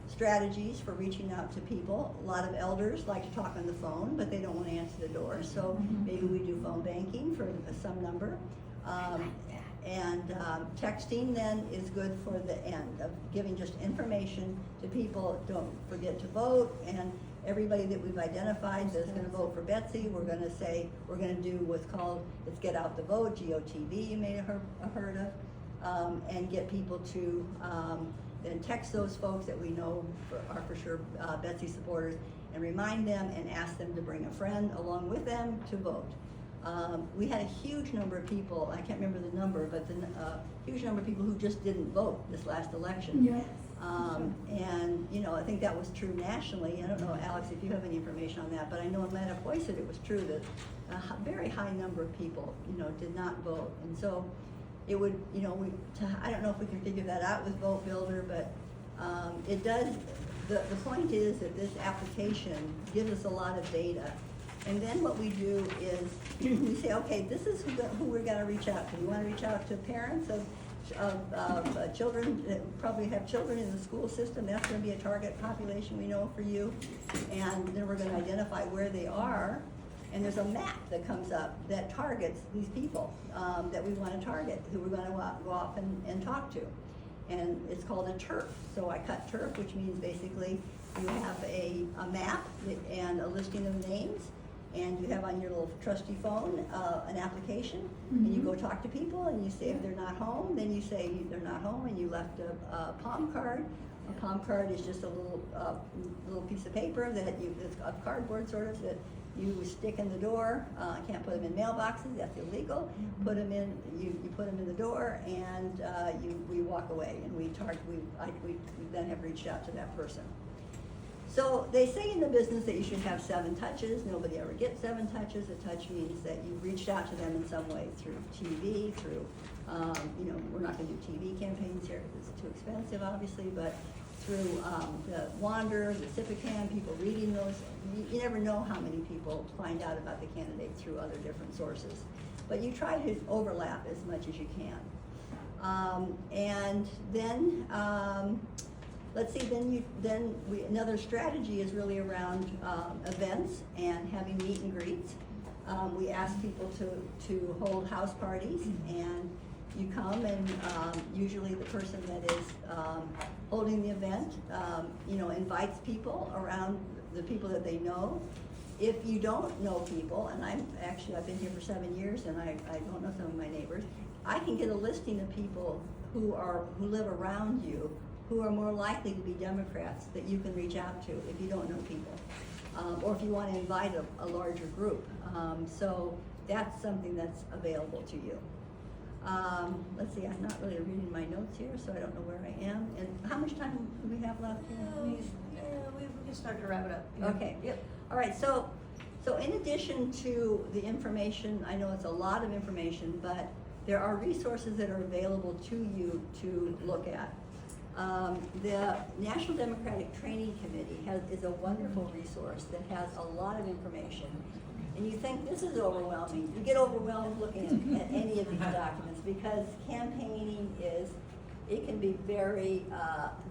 strategies for reaching out to people. A lot of elders like to talk on the phone, but they don't want to answer the door, so maybe we do phone banking for some number. Texting then is good for the end of giving just information to people. Don't forget to vote, and everybody that we've identified that's gonna vote for Betsy, we're gonna say, we're gonna do what's called, it's Get Out the Vote, GOTV, you may have heard of, and get people to then text those folks that we know are for sure Betsy supporters, and remind them and ask them to bring a friend along with them to vote. We had a huge number of people, I can't remember the number, but the huge number of people who just didn't vote this last election. Yes. And, you know, I think that was true nationally. I don't know, Alex, if you have any information on that, but I know in Mattapoisett it was true that a very high number of people, you know, did not vote. And so it would, you know, I don't know if we can figure that out with Vote Builder, but it does, the point is that this application gives us a lot of data. And then what we do is we say, okay, this is who we're gonna reach out to. We wanna reach out to parents of children that probably have children in the school system. That's gonna be a target population we know for you. And then we're gonna identify where they are. And there's a map that comes up that targets these people that we wanna target, who we're gonna go off and talk to. And it's called a turf. So I cut turf, which means basically you have a map and a listing of names. And you have on your little trusty phone an application, and you go talk to people, and you say if they're not home, then you say they're not home, and you left a palm card. A palm card is just a little piece of paper that it's a cardboard sort of that you stick in the door. Can't put them in mailboxes; that's illegal. Put them in. You put them in the door, and we walk away, and we then have reached out to that person. So they say in the business that you should have 7 touches. Nobody ever gets 7 touches. A touch means that you reached out to them in some way through TV, through, you know, we're not gonna do TV campaigns here because it's too expensive, obviously, but through the Wander, the Cipicam, people reading those. You never know how many people find out about the candidate through other different sources. But you try to overlap as much as you can. And then, let's see, another strategy is really around events and having meet and greets. We ask people to hold house parties, and you come, and usually the person that is holding the event, you know, invites people around, the people that they know. If you don't know people, and I've been here for 7 years, and I don't know some of my neighbors, I can get a listing of people who live around you, who are more likely to be Democrats that you can reach out to if you don't know people, or if you want to invite a larger group. So that's something that's available to you. Let's see, I'm not really reading my notes here, so I don't know where I am. And how much time do we have left here? We can start to wrap it up. Okay. Yep. All right. So in addition to the information, I know it's a lot of information, but there are resources that are available to you to look at. The National Democratic Training Committee is a wonderful resource that has a lot of information. And you think this is overwhelming. You get overwhelmed looking at any of these documents, because campaigning it can be very,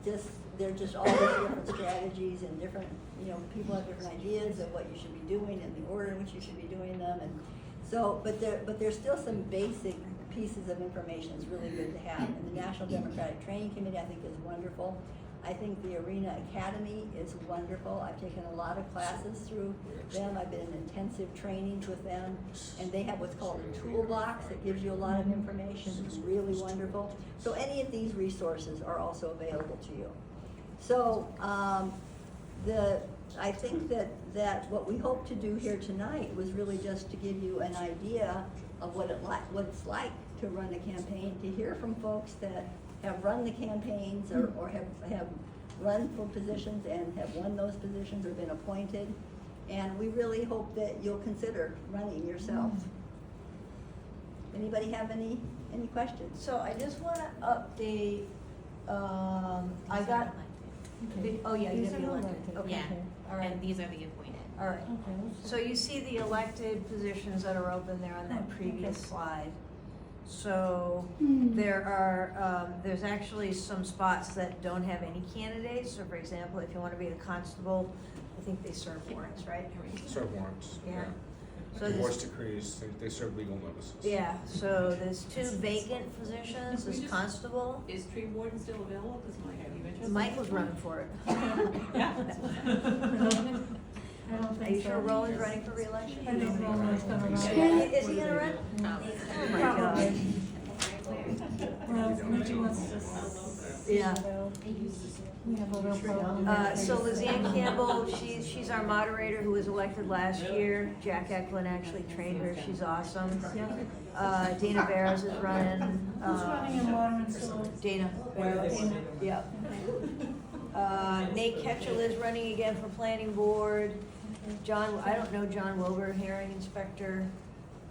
they're just all these different strategies and different, you know, people have different ideas of what you should be doing and the order in which you should be doing them. And so, but there's still some basic pieces of information that's really good to have. And the National Democratic Training Committee, I think, is wonderful. I think the Arena Academy is wonderful. I've taken a lot of classes through them. I've been in intensive trainings with them, and they have what's called a toolbox that gives you a lot of information. It's really wonderful. So any of these resources are also available to you. So I think that what we hope to do here tonight was really just to give you an idea of what it's like to run a campaign, to hear from folks that have run the campaigns or have run for positions and have won those positions or been appointed. And we really hope that you'll consider running yourself. Anybody have any questions? So I just wanna update, I got, oh yeah, you These did are the elected, elected. okay. Yeah, All right, and these are the appointed. all right. Okay. So you see the elected positions that are open there on that previous Okay. slide. So there are, there's actually some spots that don't have any candidates. So for example, if you wanna be the constable, I think they serve warrants, right? Serve warrants, Yeah. yeah. So Divorce there's, decrees, they serve legal notices. yeah, so there's 2 vacant positions as constable. Is tree warden still available? Cause Mike, are you interested? Mike was running for it. Yeah. I don't Are think you so. sure Roland's running for reelection? I think Roland's gonna run. Is he gonna run? Oh my God. Well, maybe let's just. Yeah. We have a real problem. So Lizanne Campbell, she's our moderator who was elected last year. Jack Eklund actually trained her, she's awesome. Dana Barrows is running. Who's running in water and sewer? Dana Barrows, yep. Nate Ketchel is running again for planning board. John, I don't know John Wilbur, herring inspector.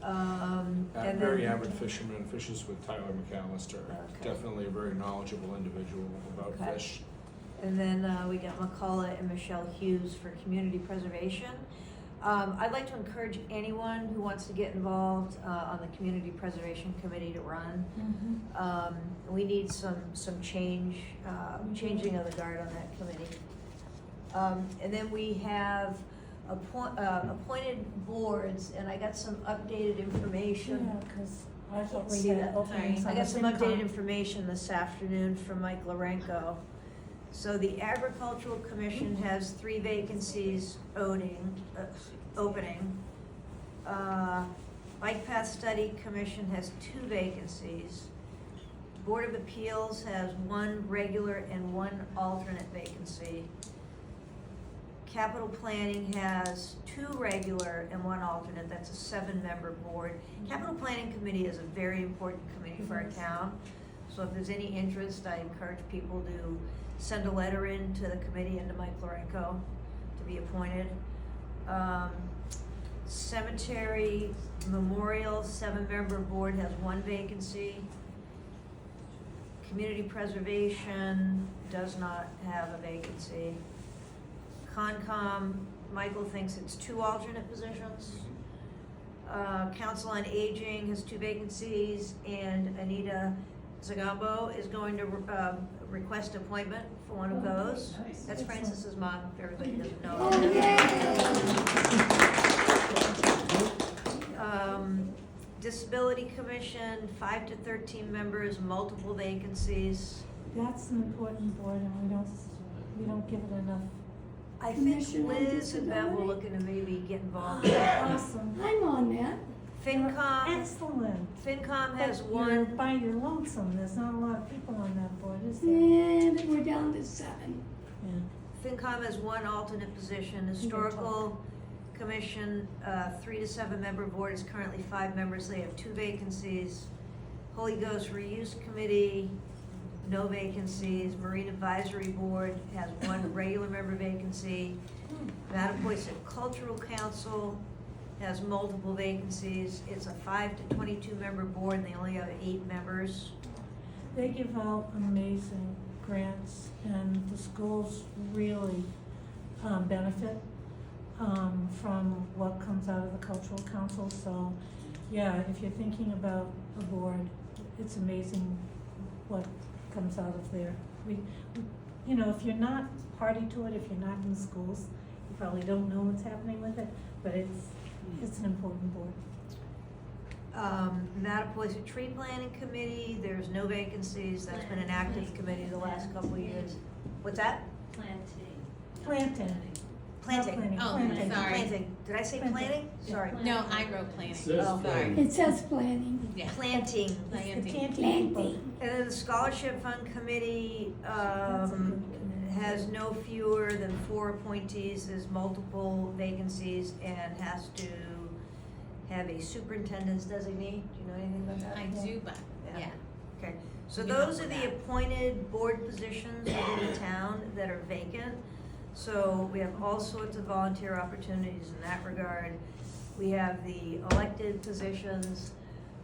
And Very then- avid fisherman, fishes with Tyler McAllister. Okay. Definitely a very knowledgeable individual about Okay. fish. And then we got McCullough and Michelle Hughes for community preservation. I'd like to encourage anyone who wants to get involved on the community preservation committee to run. We need some change, changing of the guard on that committee. And then we have appointed boards, and I got some updated information. Yeah, because I thought we See had that? openings on I got some the updated FinCom. information this afternoon from Mike Lorenko. So the Agricultural Commission has 3 vacancies opening. Bike Path Study Commission has 2 vacancies. Board of Appeals has 1 regular and 1 alternate vacancy. Capital Planning has 2 regular and 1 alternate, that's a 7-member board. Capital Planning Committee is a very important committee for our town, so if there's any interest, I encourage people to send a letter in to the committee and to Mike Lorenko to be appointed. Cemetery Memorial 7-member board has 1 vacancy. Community Preservation does not have a vacancy. Concom, Michael thinks it's 2 alternate positions. Council on Aging has 2 vacancies, and Anita Zagambo is going to request appointment for one of those. Nice. That's Francis's mom, if everybody doesn't know. Disability Commission, 5 to 13 members, multiple vacancies. That's an important board, and we don't give it enough. I think Liz and Bev were looking to maybe get involved. Awesome. I'm on that. FinCom, Excellent. FinCom has But you're 1. by your lonesome, there's not a lot of people on that board, is there? And we're down to 7. Yeah. FinCom has 1 alternate position. Historical Commission, 3 to 7 member board is currently 5 members. They have 2 vacancies. Holy Ghost Reuse Committee, no vacancies. Marine Advisory Board has 1 regular member vacancy. Mattapoisett Cultural Council has multiple vacancies. It's a 5 to 22 member board, and they only have 8 members. They give out amazing grants, and the schools really benefit from what comes out of the cultural council. So, yeah, if you're thinking about a board, it's amazing what comes out of there. We, you know, if you're not party to it, if you're not in the schools, you probably don't know what's happening with it, but it's an important board. Mattapoisett Tree Planning Committee, there's no vacancies. That's been an active committee the last couple of years. What's that? Planting. Planting. Oh, Planting. sorry. Planting. Did I say Planting. planning? Sorry. No, I wrote planning. Says Oh. planning. It says planning. Yeah. Planting. It's the Planting. planting people. Planting. And then the Scholarship Fund Committee, That's a good committee. has no fewer than 4 appointees, there's multiple vacancies, and has to have a superintendent's designee. Do you know anything about that? I do, but, Yeah. yeah. Okay, so You know those are for the that. appointed board positions within the town that are vacant. So we have all sorts of volunteer opportunities in that regard. We have the elected positions.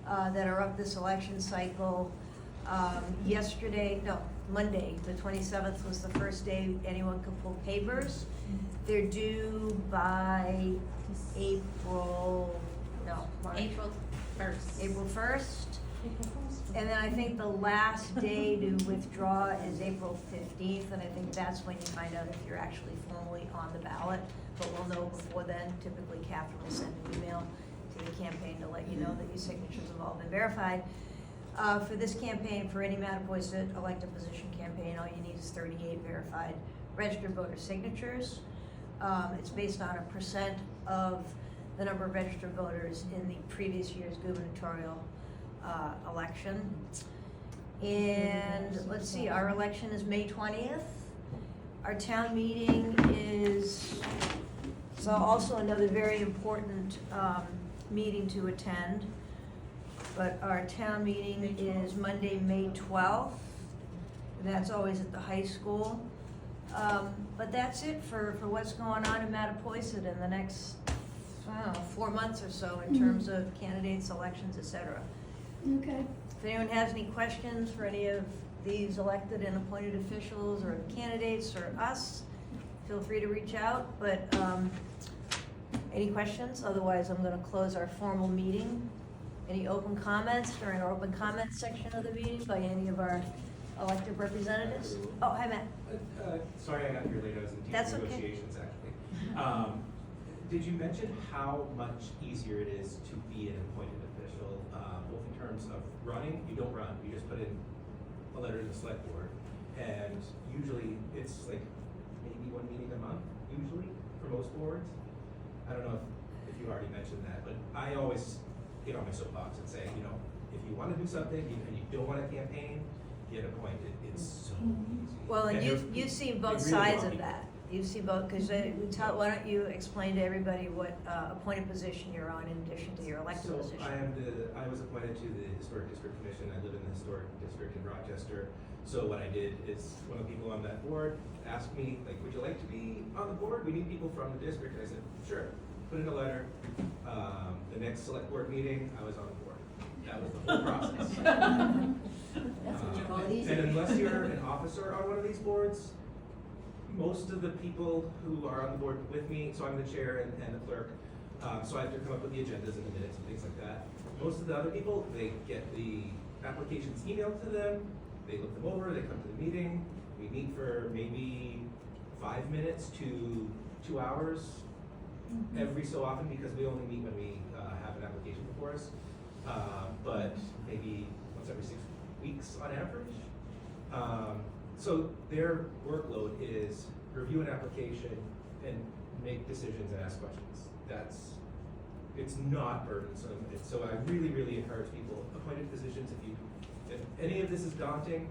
that are up this election cycle. Monday, the 27th was the first day anyone could pull papers. They're due by March? April 1st. April 1st. And then I think the last day to withdraw is April 15th, and I think that's when you find out if you're actually formally on the ballot. But we'll know before then. Typically, Catherine will send an email to the campaign to let you know that your signatures have all been verified. For this campaign, for any Mattapoisett elected position campaign, all you need is 38 verified registered voter signatures. It's based on a percent of the number of registered voters in the previous year's gubernatorial election. And let's see, our election is May 20th. Our town meeting is also another very important meeting to attend. But our town meeting is Monday, May 12th. That's always at the high school. But that's it for what's going on in Mattapoisett in the next, 4 months or so in terms of candidates, elections, et cetera. Okay. If anyone has any questions for any of these elected and appointed officials or the candidates or us, feel free to reach out. But any questions? Otherwise, I'm going to close our formal meeting. Any open comments during our open comments section of the meeting by any of our elected representatives? Oh, hi, Matt. Sorry I got here late, I was in That's deep okay. negotiations actually. Did you mention how much easier it is to be an appointed official, both in terms of running? You don't run, you just put in a letter to the select board, and usually it's like maybe one meeting a month, usually, for most boards. I don't know if you already mentioned that, but I always get on my soapbox and say, if you want to do something and you don't want to campaign, get appointed. It's so easy. Well, and they're- you've seen both they really sides want of people. that. You see both, because why don't you explain to everybody what appointed position you're on in addition to your elected So position? I was appointed to the Historic District Commission. I live in the Historic District in Rochester. So what I did is, one of the people on that board asked me, like, would you like to be on the board? We need people from the district. I said, sure. Put in a letter. The next select board meeting, I was on the board. That was the whole process. That's what you call easy. And unless you're an officer on one of these boards, most of the people who are on the board with me, so I'm the chair and the clerk, so I have to come up with the agendas and the minutes and things like that. Most of the other people, they get the applications emailed to them, they look them over, they come to the meeting, we meet for maybe 5 minutes to 2 hours every so often, because we only meet when we have an application before us, but maybe once every 6 weeks on average. So their workload is review an application and make decisions and ask questions. It's not burdensome. So I really, really encourage people, appointed positions, if any of this is daunting,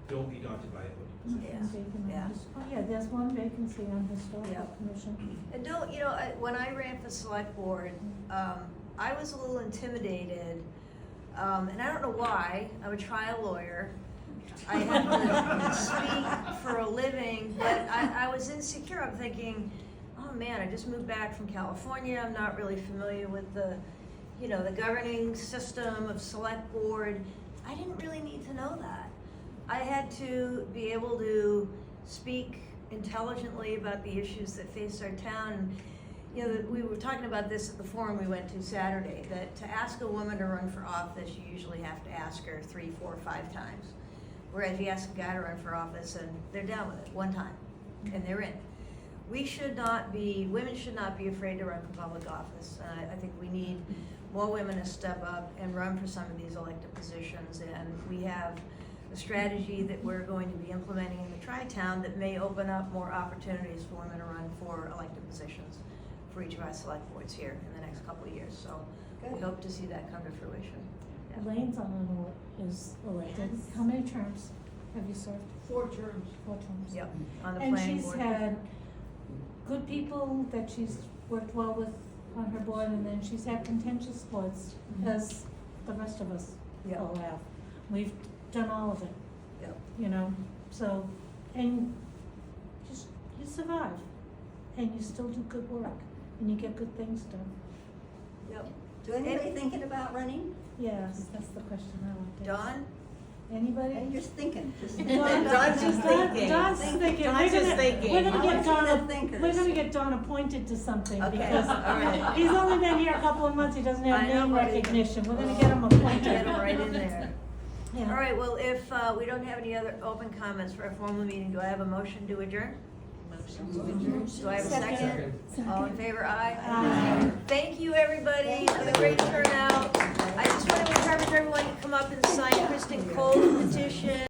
don't be daunted by appointed positions. Yeah. There's one vacancy on the Yeah. historical commission. And don't, when I ran for select board, I was a little intimidated, and I don't know why. I'm a trial lawyer. I had to speak for a living, but I was insecure. I'm thinking, oh man, I just moved back from California. I'm not really familiar with the governing system of select board. I didn't really need to know that. I had to be able to speak intelligently about the issues that face our town. We were talking about this at the forum we went to Saturday, that to ask a woman to run for office, you usually have to ask her 3, 4, 5 times. Whereas you ask a guy to run for office and they're down with it one time and they're in. Women should not be afraid to run for public office. I think we need more women to step up and run for some of these elected positions. And we have a strategy that we're going to be implementing in the Tri-Town that may open up more opportunities for women to run for elected positions for each of our select boards here in the next couple of years. So we hope to see that come to fruition. Yeah. Elaine's is elected. Yes. How many terms have you served? 4 terms. 4 terms. Yep, on the And planning she's board. had good people that she's worked well with on her board, and then she's had contentious boards, as the rest of us Yep. all have. We've done all of it, Yep. so, and you survive, and you still do good work, and you get good things done. Yep. So anybody thinking about running? Yes, that's the question I want to ask. Dawn? Anybody? I'm just thinking, just. Dawn's just thinking. Dawn's thinking. Dawn's just thinking. We're gonna I get wanna see the Dawn, thinkers. we're gonna get Dawn appointed to something Okay, because all right. he's only been here a couple of months, he doesn't have I know, name but- recognition, we're gonna get him appointed. Get him right in there. Yeah. All right, well, if we don't have any other open comments for a formal meeting, do I have a motion to adjourn? Do I have a second? All in favor, aye? Aye. Thank you, everybody, for the great turnout. I just want to encourage everyone to come up and sign Kristen Cole's petition.